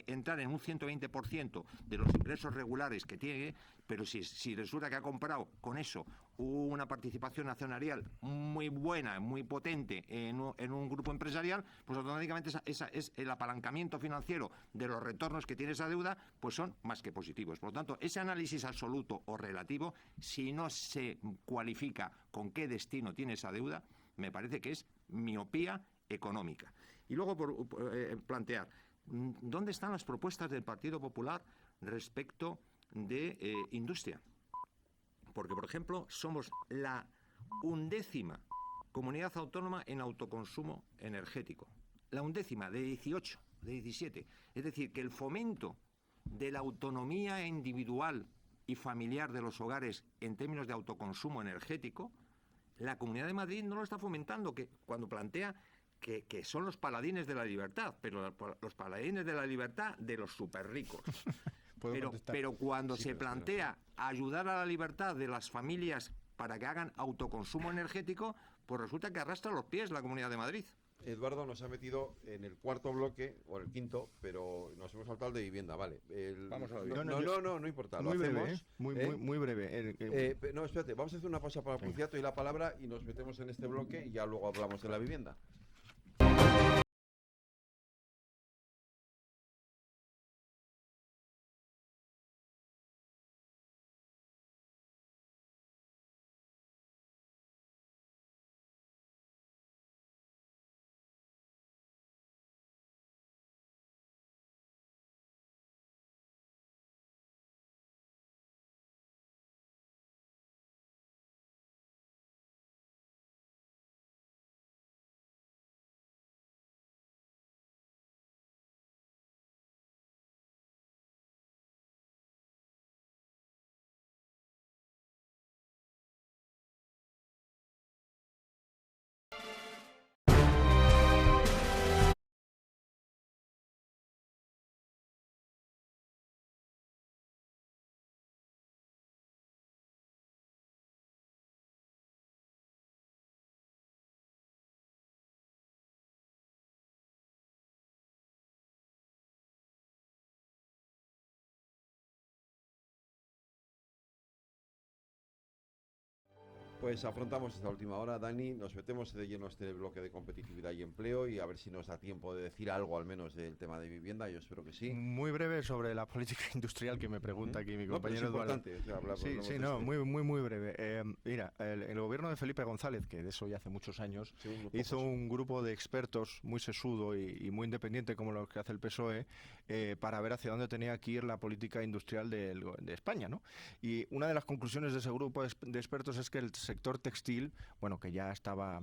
entrar en un 120% de los ingresos regulares que tiene, pero si resulta que ha comprado con eso una participación accionarial muy buena, muy potente en un grupo empresarial, pues automáticamente es el apalancamiento financiero de los retornos que tiene esa deuda, pues son más que positivos. Por lo tanto, ese análisis absoluto o relativo, si no se cualifica con qué destino tiene esa deuda, me parece que es miopía económica. Y luego plantear, ¿dónde están las propuestas del Partido Popular respecto de industria? Porque, por ejemplo, somos la 11ª comunidad autónoma en autoconsumo energético, la 1/10 de 18, de 17. Es decir, que el fomento de la autonomía individual y familiar de los hogares en términos de autoconsumo energético, la Comunidad de Madrid no lo está fomentando, que cuando plantea que son los paladines de la libertad, pero los paladines de la libertad de los superricos. Pero cuando se plantea ayudar a la libertad de las familias para que hagan autoconsumo energético, pues resulta que arrastra los pies la Comunidad de Madrid.
Eduardo nos ha metido en el cuarto bloque, o el quinto, pero nos hemos saltado el de vivienda, vale.
Vamos a la
vivienda. No importa,
muy
lo
breve,
hacemos.
Muy breve.
No, espérate, vamos a hacer una pausa para publicidad, te doy la palabra y nos metemos en este bloque y ya luego hablamos de la vivienda. Pues afrontamos esta última hora, Dani, nos metemos de lleno a este bloque de competitividad y empleo y a ver si nos da tiempo de decir algo al menos del tema de vivienda, yo espero que sí.
Muy breve sobre la política industrial que me pregunta aquí mi compañero Eduardo. Muy breve. Mira, el gobierno de Felipe González, que de eso ya hace muchos años, hizo un grupo de expertos muy sesudo y muy independiente como lo que hace el PSOE para ver hacia dónde tenía que ir la política industrial de España, ¿no? Y una de las conclusiones de ese grupo de expertos es que el sector textil, bueno, que ya estaba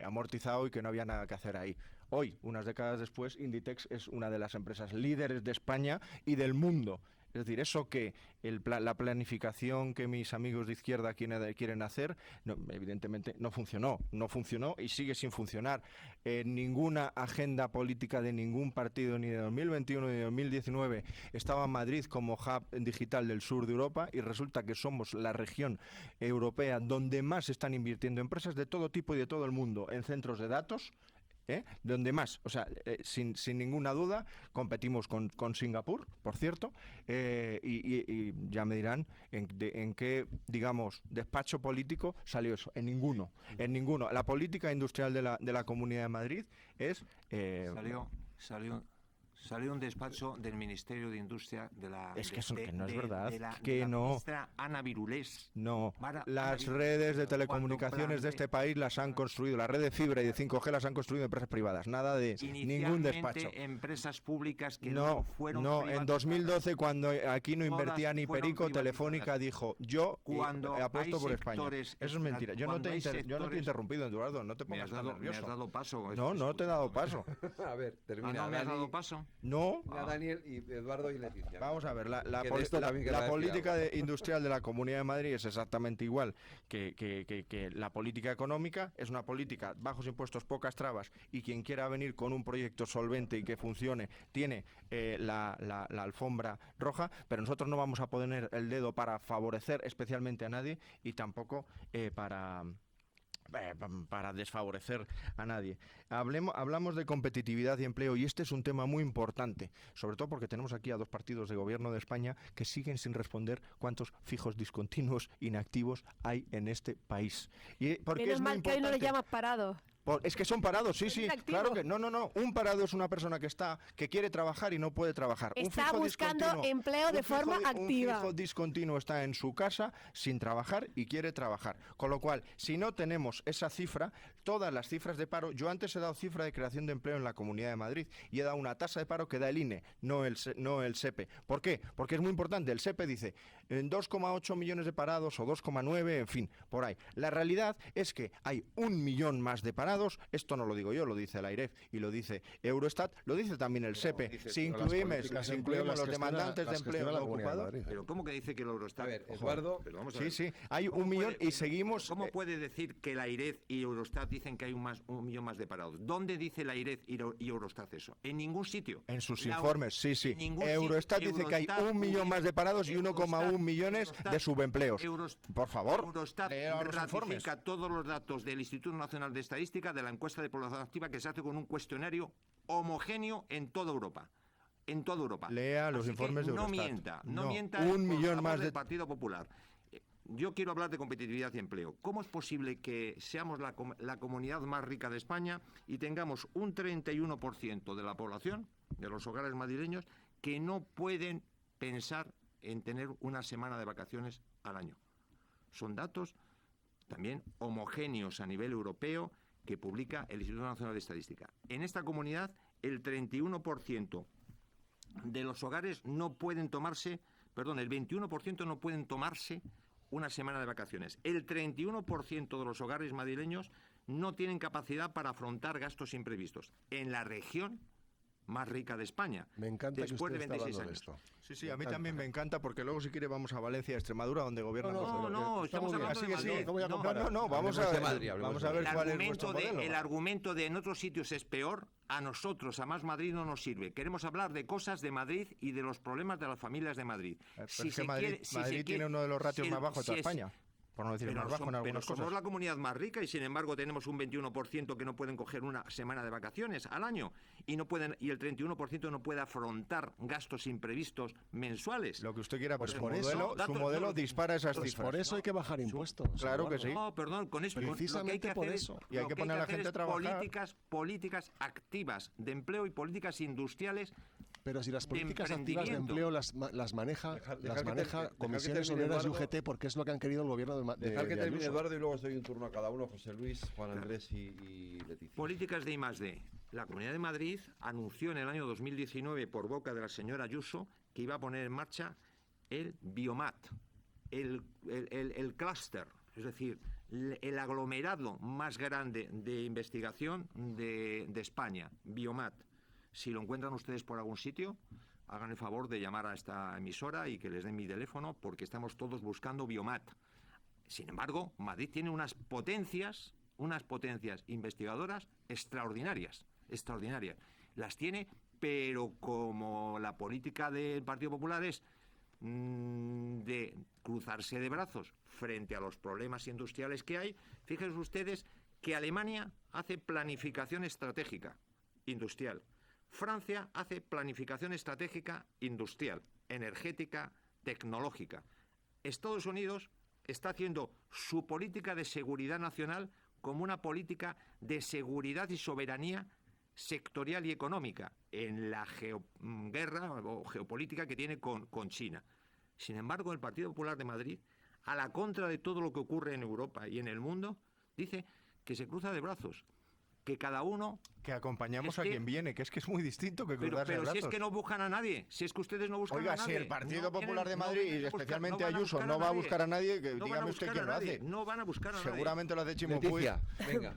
amortizado y que no había nada que hacer ahí. Hoy, unas décadas después, Inditex es una de las empresas líderes de España y del mundo. Es decir, eso que la planificación que mis amigos de izquierda quieren hacer, evidentemente no funcionó y sigue sin funcionar. Ninguna agenda política de ningún partido, ni de 2021 ni de 2019, estaba Madrid como hub digital del sur de Europa y resulta que somos la región europea donde más están invirtiendo empresas de todo tipo y de todo el mundo en centros de datos. Donde más, o sea, sin ninguna duda, competimos con Singapur, por cierto, y ya me dirán en qué, digamos, despacho político salió eso. En ninguno. La política industrial de la Comunidad de Madrid es...
Salió un despacho del Ministerio de Industria de la...
Es que eso no es verdad.
De la
no.
Ministra Ana Virulés.
No. Las redes de telecomunicaciones de este país las han construido, la red de fibra y de 5G las han construido empresas privadas. Nada de ningún despacho.
Empresas públicas que
no
fueron
privatizadas. En 2012, cuando aquí no invertía ni Perico, Telefónica dijo, yo apuesto por España. Eso es mentira. Yo no te he interrumpido, Eduardo, no te pongas tan nervioso.
Me has dado paso.
No te he dado paso.
A ver, termina.
¿No me has dado paso?
No.
Daniel y Eduardo y Leticia.
Vamos a ver, la política industrial de la Comunidad de Madrid es exactamente igual que la política económica. Es una política bajos impuestos, pocas trabas, y quien quiera venir con un proyecto solvente y que funcione tiene la alfombra roja, pero nosotros no vamos a poner el dedo para favorecer especialmente a nadie y tampoco para desfavorecer a nadie. Hablamos de competitividad y empleo y este es un tema muy importante, sobre todo porque tenemos aquí a dos partidos de gobierno de España que siguen sin responder cuántos fijos discontinuos inactivos hay en este país.
Menos mal que hoy no le llamas parados.
Es que son parados, sí, claro que no. Un parado es una persona que quiere trabajar y no puede trabajar.
Está buscando empleo de forma activa.
Un fijo discontinuo está en su casa sin trabajar y quiere trabajar. Con lo cual, si no tenemos esa cifra, todas las cifras de paro. Yo antes he dado cifra de creación de empleo en la Comunidad de Madrid y he dado una tasa de paro que da el INE, no el SEPE. ¿Por qué? Porque es muy importante. El SEPE dice 2,8 millones de parados o 2,9, en fin, por ahí. La realidad es que hay 1 millón más de parados. Esto no lo digo yo, lo dice el AIREF y lo dice Eurostat, lo dice también el SEPE. Si incluimos los demandantes de empleo no ocupados.
Pero ¿cómo que dice que el Eurostat?
A ver, Eduardo.
Sí, hay 1 millón y seguimos.
¿Cómo puede decir que la AIREF y Eurostat dicen que hay 1 millón más de parados? ¿Dónde dice la AIREF y Eurostat eso? En ningún sitio.
En sus informes, sí. Eurostat dice que hay 1 millón más de parados y 1,1 millones de subempleos. Por favor,
Eurostat ratifica todos los datos del Instituto Nacional de Estadística de la encuesta de población activa que se hace con un cuestionario homogéneo en toda Europa. En toda Europa.
Lea los informes de Eurostat.
No mienta
1 millón más
del Partido Popular. Yo quiero hablar de competitividad y empleo. ¿Cómo es posible que seamos la comunidad más rica de España y tengamos un 31% de la población, de los hogares madrileños, que no pueden pensar en tener una semana de vacaciones al año? Son datos también homogéneos a nivel europeo que publica el Instituto Nacional de Estadística. En esta comunidad, el 31% de los hogares no pueden tomarse, el 21% no pueden tomarse una semana de vacaciones. El 31% de los hogares madrileños no tienen capacidad para afrontar gastos imprevistos. En la región más rica de España.
Me encanta
después
que usted
de 26
está hablando
años.
de esto.
Sí, a mí también me encanta porque luego si quiere vamos a Valencia, Extremadura, donde gobiernan
No, estamos hablando de Madrid.
Vamos a ver cuál es vuestro modelo.
El argumento de en otros sitios es peor, a nosotros, a Más Madrid, no nos sirve. Queremos hablar de cosas de Madrid y de los problemas de las familias de Madrid.
Madrid tiene uno de los ratios más bajos de toda España. Por no decir más bajo en algunas cosas.
Somos la comunidad más rica y sin embargo tenemos un 21% que no pueden coger una semana de vacaciones al año y el 31% no puede afrontar gastos imprevistos mensuales.
Lo que usted quiera,
pues
por eso su modelo dispara esas cifras.
Por eso hay que bajar impuestos.
Claro que sí.
No, perdón, con eso
precisamente por eso.
Y hay que poner a la gente a trabajar.
Políticas activas de empleo y políticas industriales.
Pero si las políticas activas de empleo las maneja Comisiones Obreras y UGT, porque es lo que han querido el gobierno de
Dejar que termine
Ayuso.
Eduardo y luego os doy un turno a cada uno, José Luis, Juan Andrés y Leticia.
Políticas de I+D. La Comunidad de Madrid anunció en el año 2019 por boca de la señora Ayuso que iba a poner en marcha el Biomat, el clúster, es decir, el aglomerado más grande de investigación de España, Biomat. Si lo encuentran ustedes por algún sitio, hagan el favor de llamar a esta emisora y que les den mi teléfono porque estamos todos buscando Biomat. Sin embargo, Madrid tiene unas potencias investigadoras extraordinarias. Las tiene, pero como la política del Partido Popular es de cruzarse de brazos frente a los problemas industriales que hay, fíjense ustedes que Alemania hace planificación estratégica industrial. Francia hace planificación estratégica industrial, energética, tecnológica. Estados Unidos está haciendo su política de seguridad nacional como una política de seguridad y soberanía sectorial y económica en la guerra o geopolítica que tiene con China. Sin embargo, el Partido Popular de Madrid, a la contra de todo lo que ocurre en Europa y en el mundo, dice que se cruza de brazos. Que cada uno...
Que acompañamos a quien viene, que es muy distinto que cruzarse de brazos.
Pero si es que no buscan a nadie, si es que ustedes no buscan a nadie.
Oiga, si el Partido Popular de Madrid, y especialmente Ayuso, no va a buscar a nadie, que dígame usted quién lo hace.
No van a buscar a nadie.
Seguramente lo hace Chimo Puig.
Venga.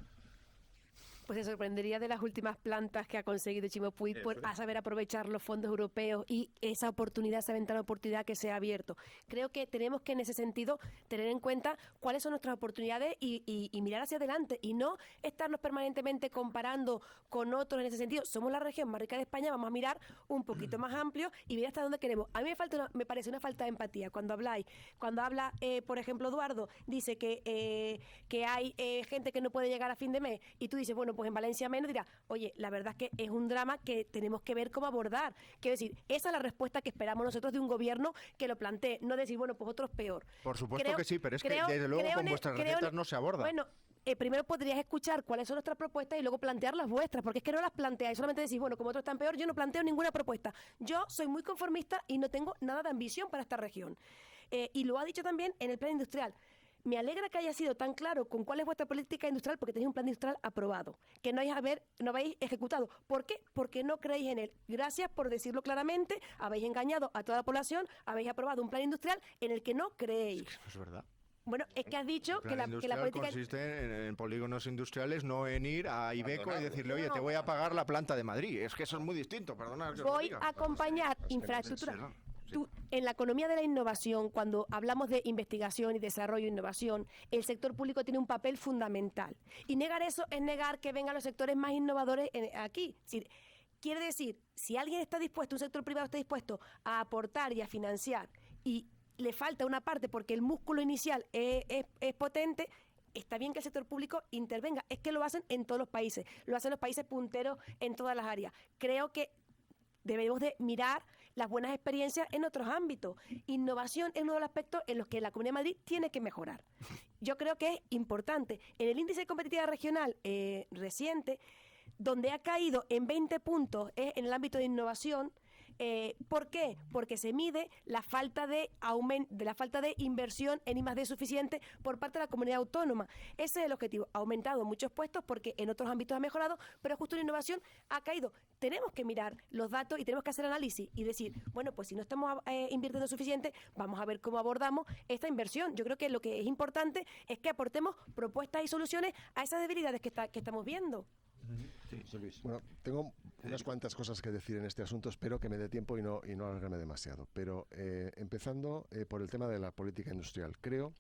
Pues se sorprendería de las últimas plantas que ha conseguido Chimo Puig por a saber aprovechar los fondos europeos y esa oportunidad, esa ventana de oportunidad que se ha abierto. Creo que tenemos que en ese sentido tener en cuenta cuáles son nuestras oportunidades y mirar hacia adelante y no estarnos permanentemente comparando con otros en ese sentido. Somos la región más rica de España, vamos a mirar un poquito más amplio y ver hasta dónde queremos. A mí me parece una falta de empatía cuando habla, por ejemplo, Eduardo dice que hay gente que no puede llegar a fin de mes y tú dices, bueno, pues en Valencia menos, dirá, oye, la verdad es que es un drama que tenemos que ver cómo abordar. Quiero decir, esa es la respuesta que esperamos nosotros de un gobierno que lo plantee, no decir, bueno, pues otros peor.
Por supuesto que sí, pero es que desde luego con vuestras recetas no se aborda.
Bueno, primero podrías escuchar cuáles son nuestras propuestas y luego plantear las vuestras, porque es que no las planteáis, solamente decís, bueno, como otros están peor, yo no planteo ninguna propuesta. Yo soy muy conformista y no tengo nada de ambición para esta región. Y lo ha dicho también en el plan industrial. me alegra que haya sido tan claro con cuál es vuestra política industrial, porque tenéis un plan industrial aprobado, que no habéis ejecutado. ¿Por qué? Porque no creéis en él. Gracias por decirlo claramente, habéis engañado a toda la población, habéis aprobado un plan industrial en el que no creéis.
Es verdad.
Bueno, es que has dicho que la política
consiste en polígonos industriales, no en ir a Iveco y decirle, oye, te voy a pagar la planta de Madrid. Es que eso es muy distinto, perdona.
Voy a acompañar infraestructura. En la economía de la innovación, cuando hablamos de investigación y desarrollo e innovación, el sector público tiene un papel fundamental. Y negar eso es negar que vengan los sectores más innovadores aquí. Quiere decir, si alguien está dispuesto, un sector privado está dispuesto a aportar y a financiar, y le falta una parte porque el músculo inicial es potente, está bien que el sector público intervenga. Es que lo hacen en todos los países, lo hacen los países punteros en todas las áreas. Creo que debemos de mirar las buenas experiencias en otros ámbitos. Innovación es uno de los aspectos en los que la Comunidad de Madrid tiene que mejorar. Yo creo que es importante. En el índice de competitividad regional reciente, donde ha caído en 20 puntos es en el ámbito de innovación. ¿Por qué? Porque se mide la falta de inversión en I+D suficiente por parte de la comunidad autónoma. Ese es el objetivo. Ha aumentado muchos puestos porque en otros ámbitos ha mejorado, pero justo en innovación ha caído. Tenemos que mirar los datos y tenemos que hacer análisis y decir, bueno, pues si no estamos invirtiendo suficiente, vamos a ver cómo abordamos esta inversión. Yo creo que lo que es importante es que aportemos propuestas y soluciones a esas debilidades que estamos viendo.
Sí, Luis.
Bueno, tengo unas cuantas cosas que decir en este asunto. Espero que me dé tiempo y no alargarme demasiado. Pero empezando por el tema de la política industrial. Creo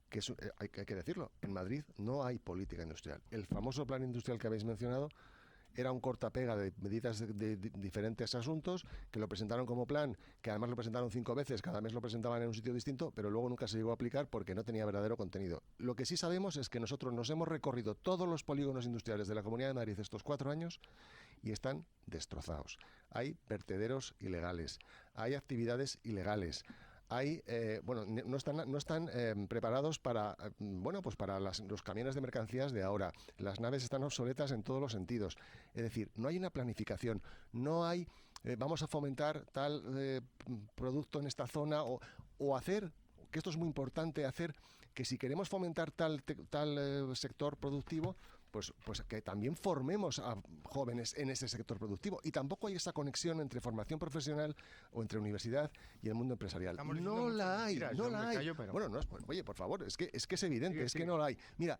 que hay que decirlo. En Madrid no hay política industrial. El famoso plan industrial que habéis mencionado era un cortapega de medidas de diferentes asuntos, que lo presentaron como plan, que además lo presentaron 5 veces, cada mes lo presentaban en un sitio distinto, pero luego nunca se llegó a aplicar porque no tenía verdadero contenido. Lo que sí sabemos es que nosotros nos hemos recorrido todos los polígonos industriales de la Comunidad de Madrid estos 4 años y están destrozados. Hay vertederos ilegales, hay actividades ilegales. No están preparados para los camiones de mercancías de ahora. Las naves están obsoletas en todos los sentidos. Es decir, no hay una planificación, no hay vamos a fomentar tal producto en esta zona o hacer, que esto es muy importante, hacer que si queremos fomentar tal sector productivo, pues que también formemos a jóvenes en ese sector productivo. Y tampoco hay esa conexión entre formación profesional o entre universidad y el mundo empresarial. No la hay. Bueno, oye, por favor, es que es evidente, que no la hay. Mira,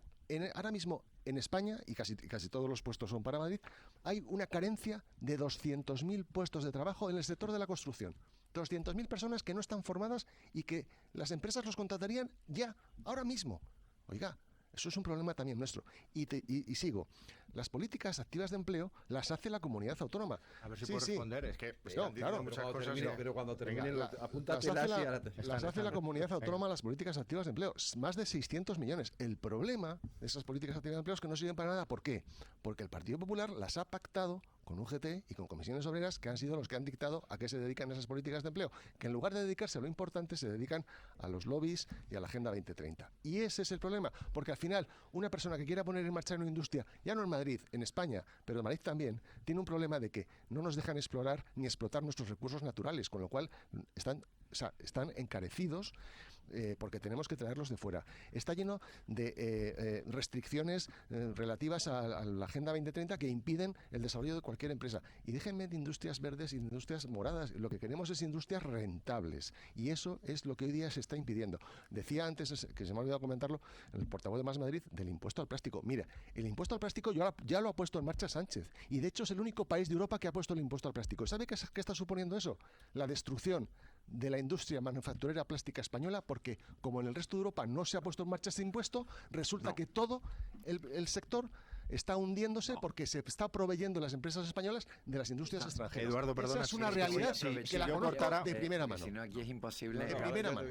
ahora mismo en España, y casi todos los puestos son para Madrid, hay una carencia de 200.000 puestos de trabajo en el sector de la construcción. 200.000 personas que no están formadas y que las empresas los contratarían ya, ahora mismo. Oiga, eso es un problema también nuestro. Y sigo. Las políticas activas de empleo las hace la comunidad autónoma.
A ver si puedo responder. Es que
claro,
muchas cosas.
Pero cuando termine,
apúntatelas y ahora las hace la comunidad autónoma las políticas activas de empleo. Más de 600 millones. El problema de esas políticas activas de empleo es que no sirven para nada. ¿Por qué? Porque el Partido Popular las ha pactado con UGT y con comisiones obreras que han sido los que han dictado a qué se dedican esas políticas de empleo, que en lugar de dedicarse a lo importante se dedican a los lobbies y a la Agenda 2030. Y ese es el problema, porque al final una persona que quiera poner en marcha una industria, ya no en Madrid, en España, pero en Madrid también, tiene un problema de que no nos dejan explorar ni explotar nuestros recursos naturales, con lo cual están encarecidos porque tenemos que traerlos de fuera. Está lleno de restricciones relativas a la Agenda 2030 que impiden el desarrollo de cualquier empresa. Y déjenme de industrias verdes y de industrias moradas. Lo que queremos es industrias rentables. Y eso es lo que hoy día se está impidiendo. Decía antes, que se me ha olvidado comentarlo, el portavoz de Más Madrid, del impuesto al plástico. Mira, el impuesto al plástico ya lo ha puesto en marcha Sánchez. Y de hecho es el único país de Europa que ha puesto el impuesto al plástico. ¿Sabe qué está suponiendo eso? La destrucción de la industria manufacturera plástica española, porque como en el resto de Europa no se ha puesto en marcha ese impuesto, resulta que todo el sector está hundiéndose porque se está proveyendo las empresas españolas de las industrias extranjeras.
Eduardo, perdona.
Esa es una realidad que la conozco de primera mano.
Si no, aquí es imposible.
De primera mano.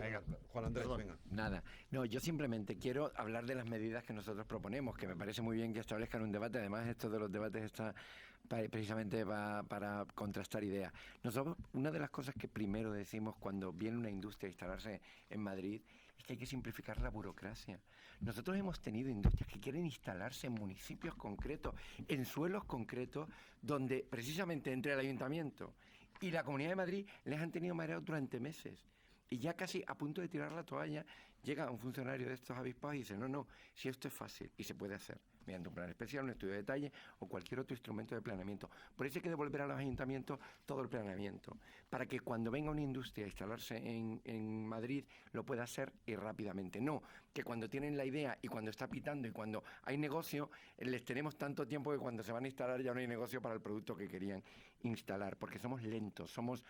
Juan Andrés, venga.
Nada. No, yo simplemente quiero hablar de las medidas que nosotros proponemos, que me parece muy bien que establezcan un debate. Además, esto de los debates está precisamente para contrastar ideas. Nosotros, una de las cosas que primero decimos cuando viene una industria a instalarse en Madrid es que hay que simplificar la burocracia. Nosotros hemos tenido industrias que quieren instalarse en municipios concretos, en suelos concretos, donde precisamente entre el Ayuntamiento y la Comunidad de Madrid les han tenido mareados durante meses. Y ya casi a punto de tirar la toalla, llega un funcionario de estos avispados y dice, no, si esto es fácil y se puede hacer mediante un plan especial, un estudio de detalle o cualquier otro instrumento de planeamiento. Por eso hay que devolver a los ayuntamientos todo el planeamiento, para que cuando venga una industria a instalarse en Madrid lo pueda hacer y rápidamente. No, que cuando tienen la idea y cuando está pitando y cuando hay negocio, les tenemos tanto tiempo que cuando se van a instalar ya no hay negocio para el producto que querían instalar, porque somos lentos, somos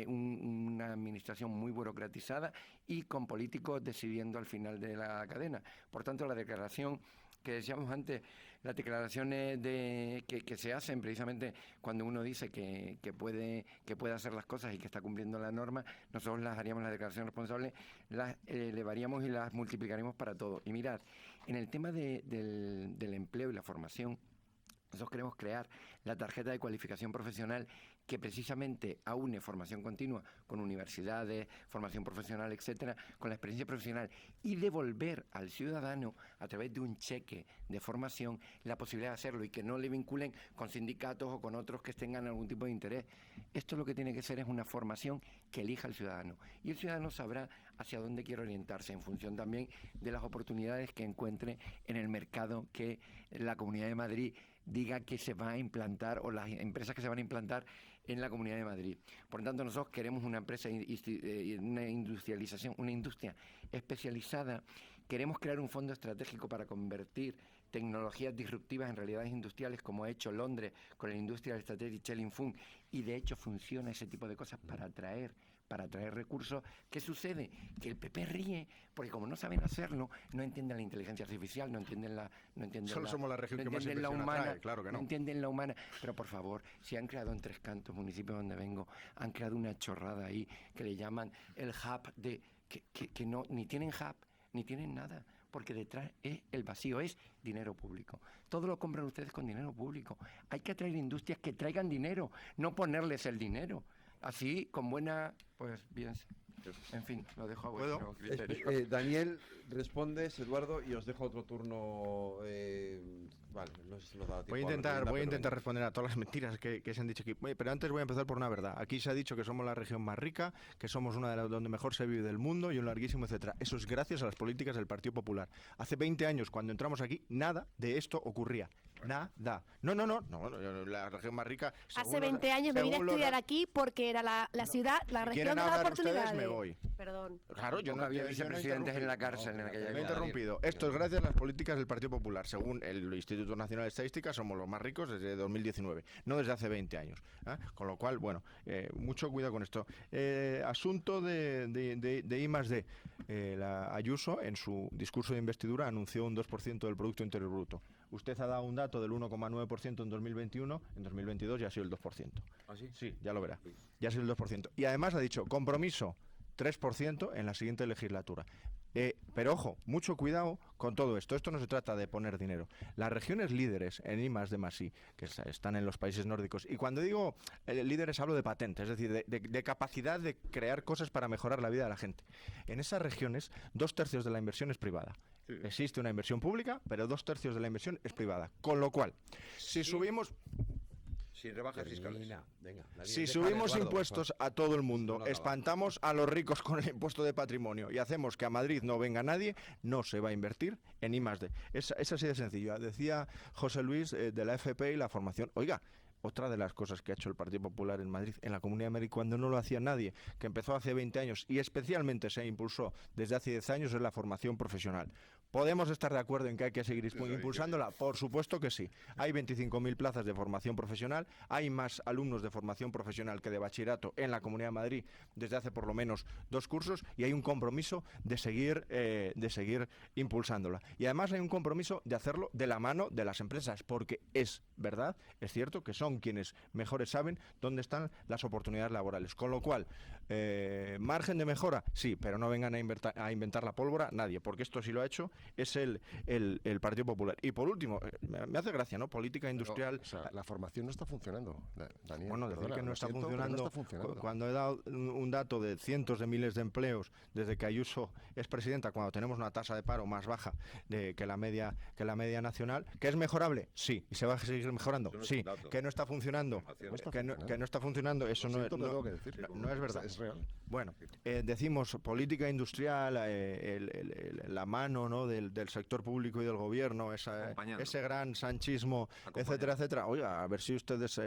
una administración muy burocratizada y con políticos decidiendo al final de la cadena. Por tanto, la declaración que decíamos antes, las declaraciones que se hacen precisamente cuando uno dice que puede hacer las cosas y que está cumpliendo la norma, nosotros las haríamos, las declaraciones responsables, las elevaríamos y las multiplicaríamos para todo. Y mirad, en el tema del empleo y la formación, nosotros queremos crear la tarjeta de cualificación profesional que precisamente aúne formación continua con universidades, formación profesional, etcétera, con la experiencia profesional y devolver al ciudadano a través de un cheque de formación la posibilidad de hacerlo y que no le vinculen con sindicatos o con otros que tengan algún tipo de interés. Esto lo que tiene que ser es una formación que elija el ciudadano y el ciudadano sabrá hacia dónde quiere orientarse en función también de las oportunidades que encuentre en el mercado que la Comunidad de Madrid diga que se va a implantar o las empresas que se van a implantar en la Comunidad de Madrid. Por lo tanto, nosotros queremos una empresa, una industrialización, una industria especializada. Queremos crear un fondo estratégico para convertir tecnologías disruptivas en realidades industriales, como ha hecho Londres con el Industrial Strategic Challenge Fund, y de hecho funciona ese tipo de cosas para atraer recursos. ¿Qué sucede? Que el PP ríe porque como no saben hacerlo, no entienden la inteligencia artificial, no entienden
somos la región que más
la
inversión
humana,
atrae, claro que no.
No entienden la humana. Pero por favor, si han creado en Tres Cantos, municipio donde vengo, han creado una chorrada ahí que le llaman el hub de que no ni tienen hub ni tienen nada, porque detrás es el vacío, es dinero público. Todo lo compran ustedes con dinero público. Hay que atraer industrias que traigan dinero, no ponerles el dinero. Así, con buena, pues bien, en fin, lo dejo a vuestro criterio.
Daniel, respondes, Eduardo, y os dejo otro turno. Vale, no sé si nos da tiempo.
Voy a intentar responder a todas las mentiras que se han dicho aquí. Pero antes voy a empezar por una verdad. Aquí se ha dicho que somos la región más rica, que somos una de las donde mejor se vive del mundo y un larguísimo etcétera. Eso es gracias a las políticas del Partido Popular. Hace 20 años, cuando entramos aquí, nada de esto ocurría. Nada. No, la región más rica.
Hace 20 años me vine a estudiar aquí porque era la ciudad, la región de las oportunidades.
Me voy.
Perdón.
Claro, yo no
había vicepresidentes en la cárcel en aquella época.
Me he interrumpido. Esto es gracias a las políticas del Partido Popular. Según el Instituto Nacional de Estadística, somos los más ricos desde 2019, no desde hace 20 años. Con lo cual, bueno, mucho cuidado con esto. Asunto de I+D. La Ayuso, en su discurso de investidura, anunció un 2% del Producto Interior Bruto. Usted ha dado un dato del 1,9% en 2021, en 2022 ya ha sido el 2%.
¿Ah, sí?
Sí, ya lo verá. Ya ha sido el 2%. Y además ha dicho, compromiso 3% en la siguiente legislatura. Pero ojo, mucho cuidado con todo esto. Esto no se trata de poner dinero. Las regiones líderes en I+D+I, que están en los países nórdicos, y cuando digo líderes hablo de patentes, es decir, de capacidad de crear cosas para mejorar la vida de la gente. En esas regiones, 2/3 de la inversión es privada. Sí. Existe una inversión pública, pero 2/3 de la inversión es privada. Con lo cual, si subimos...
Sin rebajas fiscales.
Si subimos impuestos a todo el mundo, espantamos a los ricos con el impuesto de patrimonio y hacemos que a Madrid no venga nadie, no se va a invertir en I+D. Es así de sencillo. Decía José Luis de la FP y la formación. Oiga, otra de las cosas que ha hecho el Partido Popular en Madrid, en la Comunidad de Madrid, cuando no lo hacía nadie, que empezó hace 20 años y especialmente se impulsó desde hace 10 años, es la formación profesional. ¿Podemos estar de acuerdo en que hay que seguir impulsándola? Por supuesto que sí. Hay 25.000 plazas de formación profesional, hay más alumnos de formación profesional que de bachillerato en la Comunidad de Madrid desde hace por lo menos 2 cursos y hay un compromiso de seguir impulsándola. Y además hay un compromiso de hacerlo de la mano de las empresas, porque es verdad, es cierto que son quienes mejores saben dónde están las oportunidades laborales. Con lo cual, ¿margen de mejora? Sí, pero no vengan a inventar la pólvora nadie, porque esto sí lo ha hecho es el Partido Popular. Y por último, me hace gracia, ¿no? Política industrial.
Pero, o sea, la formación no está funcionando, Daniel.
Bueno, decir que no está funcionando, cuando he dado un dato de cientos de miles de empleos desde que Ayuso es presidenta, cuando tenemos una tasa de paro más baja que la media nacional, ¿que es mejorable? Sí. ¿Y se va a seguir mejorando? Sí. ¿Que no está funcionando? Que no está funcionando, eso no es verdad.
Es real.
Bueno, decimos política industrial, la mano, ¿no?, del sector público y del gobierno, ese gran sanchismo, etcétera, etcétera. Oiga, a ver si ustedes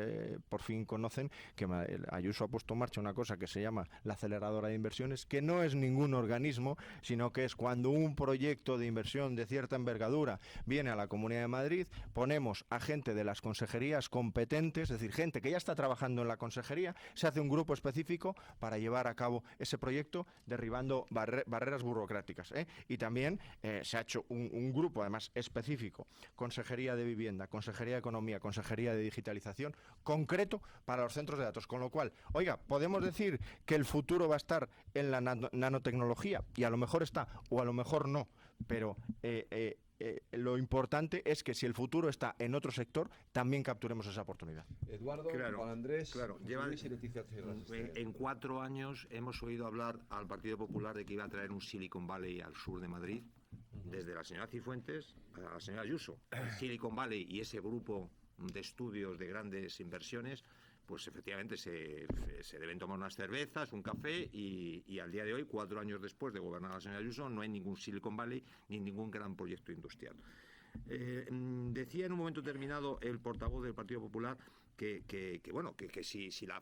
por fin conocen que Ayuso ha puesto en marcha una cosa que se llama la aceleradora de inversiones, que no es ningún organismo, sino que es cuando un proyecto de inversión de cierta envergadura viene a la Comunidad de Madrid, ponemos a gente de las consejerías competentes, es decir, gente que ya está trabajando en la consejería, se hace un grupo específico para llevar a cabo ese proyecto derribando barreras burocráticas, y también se ha hecho un grupo además específico, Consejería de Vivienda, Consejería de Economía, Consejería de Digitalización, concreto para los centros de datos, con lo cual, oiga, podemos decir que el futuro va a estar en la nanotecnología, y a lo mejor está, o a lo mejor no, pero lo importante es que si el futuro está en otro sector, también capturemos esa oportunidad.
Eduardo, Juan Andrés, y Leticia Cerras.
En 4 años hemos oído hablar al Partido Popular de que iba a traer un Silicon Valley al sur de Madrid, desde la señora Cifuentes a la señora Ayuso. El Silicon Valley y ese grupo de estudios de grandes inversiones, pues efectivamente se deben tomar unas cervezas, un café, y al día de hoy, 4 años después de gobernar la señora Ayuso, no hay ningún Silicon Valley ni ningún gran proyecto industrial. Decía en un momento determinado el portavoz del Partido Popular que si la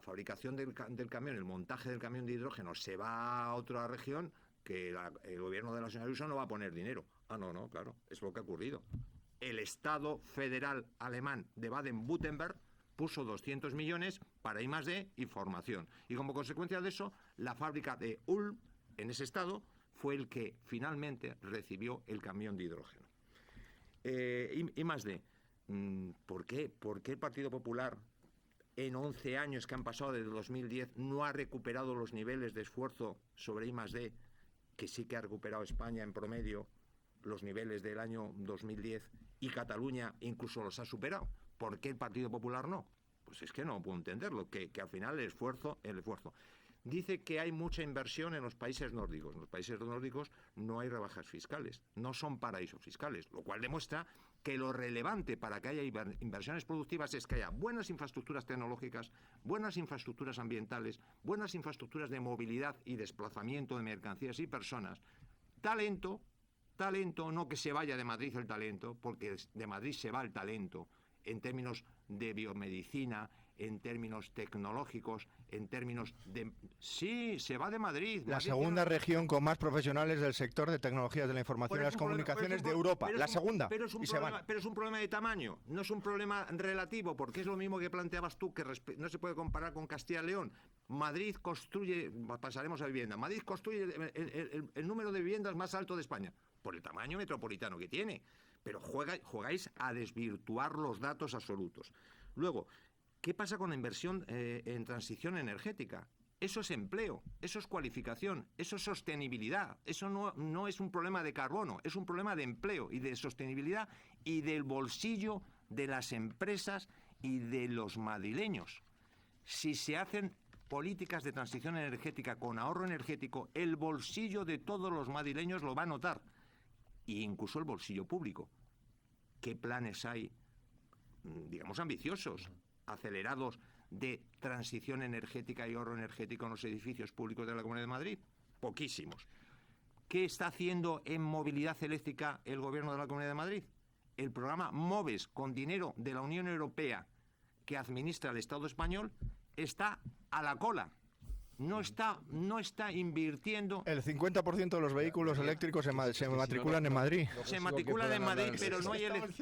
fabricación del camión, el montaje del camión de hidrógeno se va a otra región, que el gobierno de la señora Ayuso no va a poner dinero. No, claro, es lo que ha ocurrido. El Estado federal alemán de Baden-Württemberg puso 200 millones para I+D y formación. Y como consecuencia de eso, la fábrica de Ulm, en ese estado, fue el que finalmente recibió el camión de hidrógeno. I+D. ¿Por qué el Partido Popular, en 11 años que han pasado desde 2010, no ha recuperado los niveles de esfuerzo sobre I+D, que sí que ha recuperado España en promedio los niveles del año 2010, y Cataluña incluso los ha superado? ¿Por qué el Partido Popular no? Pues es que no puedo entenderlo, que al final el esfuerzo. Dice que hay mucha inversión en los países nórdicos. En los países nórdicos no hay rebajas fiscales, no son paraísos fiscales, lo cual demuestra que lo relevante para que haya inversiones productivas es que haya buenas infraestructuras tecnológicas, buenas infraestructuras ambientales, buenas infraestructuras de movilidad y desplazamiento de mercancías y personas, talento, no que se vaya de Madrid el talento, porque de Madrid se va el talento en términos de biomedicina, en términos tecnológicos, en términos de... Sí, se va de Madrid.
La segunda región con más profesionales del sector de tecnologías de la información y las comunicaciones de Europa. La segunda.
Pero es un problema de tamaño, no es un problema relativo, porque es lo mismo que planteabas tú, que no se puede comparar con Castilla y León. Madrid construye, pasaremos a vivienda, Madrid construye el número de viviendas más alto de España, por el tamaño metropolitano que tiene. Pero jugáis a desvirtuar los datos absolutos. Luego, ¿qué pasa con la inversión en transición energética? Eso es empleo, eso es cualificación, eso es sostenibilidad. Eso no es un problema de carbono, es un problema de empleo y de sostenibilidad y del bolsillo de las empresas y de los madrileños. Si se hacen políticas de transición energética con ahorro energético, el bolsillo de todos los madrileños lo va a notar, e incluso el bolsillo público. ¿Qué planes hay, digamos, ambiciosos, acelerados, de transición energética y ahorro energético en los edificios públicos de la Comunidad de Madrid? Poquísimos. ¿Qué está haciendo en movilidad eléctrica el Gobierno de la Comunidad de Madrid? El programa MOVES, con dinero de la Unión Europea que administra el Estado español, está a la cola. No está invirtiendo.
El 50% de los vehículos eléctricos se matriculan en Madrid.
Se matriculan en Madrid, pero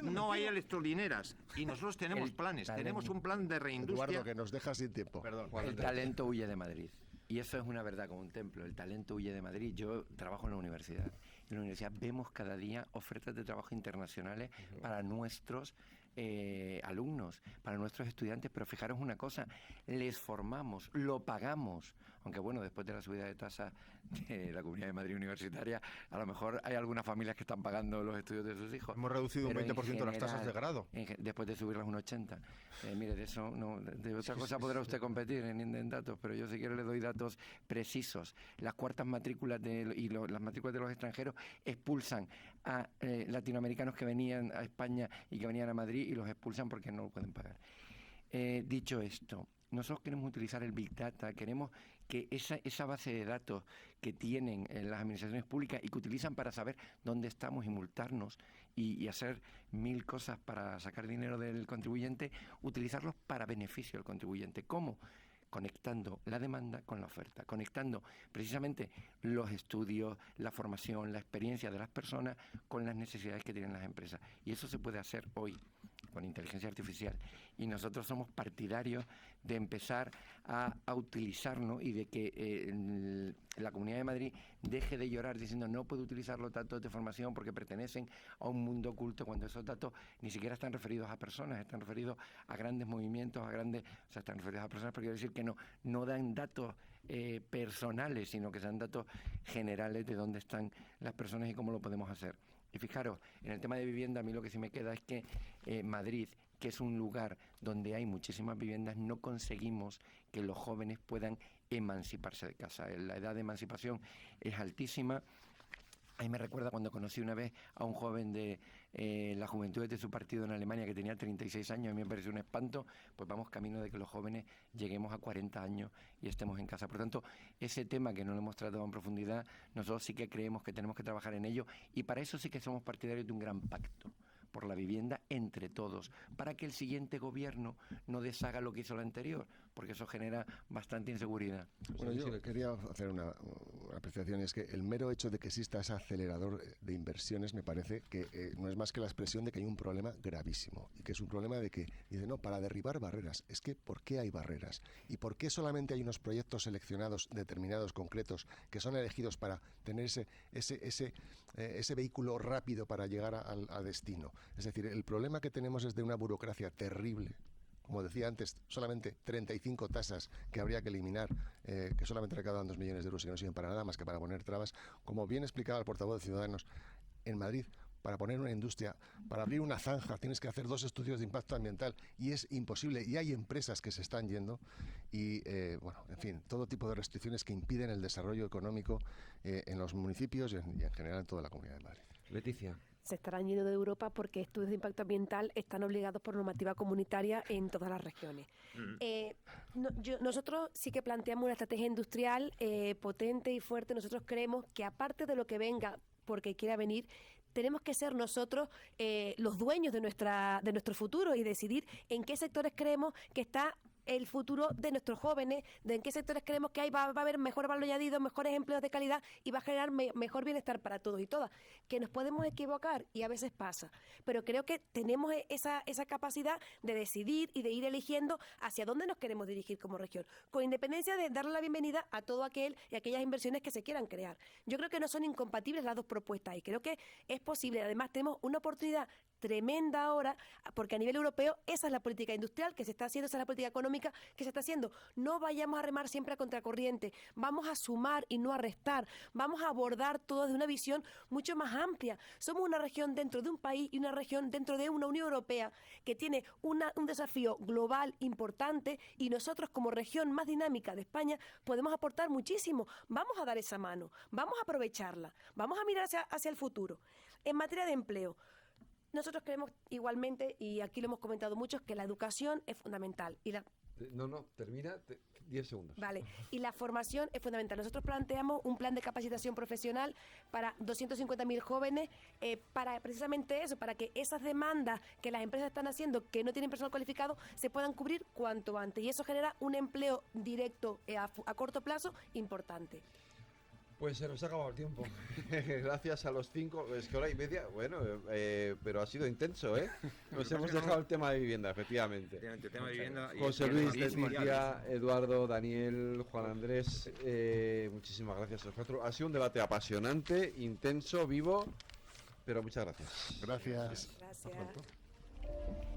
no hay electrolineras. Y nosotros tenemos planes. Tenemos un plan de reindustria.
Eduardo, que nos dejas sin tiempo.
Perdón.
El talento huye de Madrid. Y eso es una verdad como un templo. El talento huye de Madrid. Yo trabajo en la universidad. En la universidad vemos cada día ofertas de trabajo internacionales para nuestros alumnos, para nuestros estudiantes, pero fijaros una cosa, les formamos, lo pagamos, aunque bueno, después de la subida de tasas de la Comunidad de Madrid universitaria, a lo mejor hay algunas familias que están pagando los estudios de sus hijos.
Hemos reducido un 20% las tasas de grado.
Después de subirlas un 80%. Mire, de eso no, de otra cosa podrá usted competir en datos, pero yo si quiere le doy datos precisos. Las cuartas matrículas las matrículas de los extranjeros expulsan a latinoamericanos que venían a España y que venían a Madrid, y los expulsan porque no lo pueden pagar. Dicho esto, nosotros queremos utilizar el Big Data, queremos que esa base de datos que tienen las administraciones públicas y que utilizan para saber dónde estamos y multarnos y hacer 1000 cosas para sacar dinero del contribuyente, utilizarlos para beneficio del contribuyente. ¿Cómo? Conectando la demanda con la oferta, conectando precisamente los estudios, la formación, la experiencia de las personas con las necesidades que tienen las empresas. Y eso se puede hacer hoy con inteligencia artificial. Y nosotros somos partidarios de empezar a utilizarnos y de que la Comunidad de Madrid deje de llorar diciendo no puedo utilizar los datos de formación porque pertenecen a un mundo oculto, cuando esos datos ni siquiera están referidos a personas, están referidos a grandes movimientos, están referidos a personas, porque quiero decir que no dan datos personales, sino que dan datos generales de dónde están las personas y cómo lo podemos hacer. Y fijaros, en el tema de vivienda, a mí lo que sí me queda es que Madrid, que es un lugar donde hay muchísimas viviendas, no conseguimos que los jóvenes puedan emanciparse de casa. La edad de emancipación es altísima. Ahí me recuerda cuando conocí una vez a un joven de la juventud de su partido en Alemania que tenía 36 años, a mí me pareció un espanto. Pues vamos camino de que los jóvenes lleguemos a 40 años y estemos en casa. Por tanto, ese tema que no lo hemos tratado en profundidad, nosotros sí que creemos que tenemos que trabajar en ello, y para eso sí que somos partidarios de un gran pacto por la vivienda entre todos, para que el siguiente gobierno no deshaga lo que hizo el anterior, porque eso genera bastante inseguridad.
Bueno, yo quería hacer una apreciación, y es que el mero hecho de que exista ese acelerador de inversiones me parece que no es más que la expresión de que hay un problema gravísimo, y que es un problema de que, dice, no, para derribar barreras. Es que, ¿por qué hay barreras? ¿Y por qué solamente hay unos proyectos seleccionados, determinados, concretos, que son elegidos para tener ese vehículo rápido para llegar a destino? Es decir, el problema que tenemos es de una burocracia terrible. Como decía antes, solamente 35 tasas que habría que eliminar, que solamente recaudan 2 millones de euros y que no sirven para nada más que para poner trabas. Como bien explicaba el portavoz de Ciudadanos, en Madrid, para poner una industria, para abrir una zanja, tienes que hacer 2 estudios de impacto ambiental, y es imposible. Y hay empresas que se están yendo y, bueno, en fin, todo tipo de restricciones que impiden el desarrollo económico en los municipios y en general en toda la Comunidad de Madrid.
Leticia.
Se estarán yendo de Europa porque estudios de impacto ambiental están obligados por normativa comunitaria en todas las regiones. Nosotros sí que planteamos una estrategia industrial potente y fuerte. Nosotros creemos que, aparte de lo que venga porque quiera venir, tenemos que ser nosotros los dueños de nuestro futuro y decidir en qué sectores creemos que está el futuro de nuestros jóvenes, de en qué sectores creemos que va a haber mejor valor añadido, mejores empleos de calidad y va a generar mejor bienestar para todos y todas. Que nos podemos equivocar y a veces pasa, pero creo que tenemos esa capacidad de decidir y de ir eligiendo hacia dónde nos queremos dirigir como región, con independencia de darle la bienvenida a todo aquel y aquellas inversiones que se quieran crear. Yo creo que no son incompatibles las dos propuestas y creo que es posible. Además, tenemos una oportunidad tremenda ahora, porque a nivel europeo esa es la política industrial que se está haciendo, esa es la política económica que se está haciendo. No vayamos a remar siempre a contracorriente, vamos a sumar y no a restar, vamos a abordar todo desde una visión mucho más amplia. Somos una región dentro de un país y una región dentro de una Unión Europea que tiene un desafío global importante, y nosotros como región más dinámica de España podemos aportar muchísimo. Vamos a dar esa mano, vamos a aprovecharla, vamos a mirar hacia el futuro. En materia de empleo, nosotros creemos igualmente, y aquí lo hemos comentado mucho, que la educación es fundamental.
Termina, 10 segundos.
Vale, y la formación es fundamental. Nosotros planteamos un plan de capacitación profesional para 250.000 jóvenes, para precisamente eso, para que esas demandas que las empresas están haciendo, que no tienen personal cualificado, se puedan cubrir cuanto antes. Y eso genera un empleo directo a corto plazo importante.
Pues se nos ha acabado el tiempo. Gracias a los 5, es que 1:30, bueno, pero ha sido intenso, ¿eh? Nos hemos dejado el tema de vivienda, efectivamente.
El tema de vivienda.
José Luis, Leticia, Eduardo, Daniel, Juan Andrés, muchísimas gracias a vosotros. Ha sido un debate apasionante, intenso, vivo, pero muchas gracias.
Gracias.
Gracias.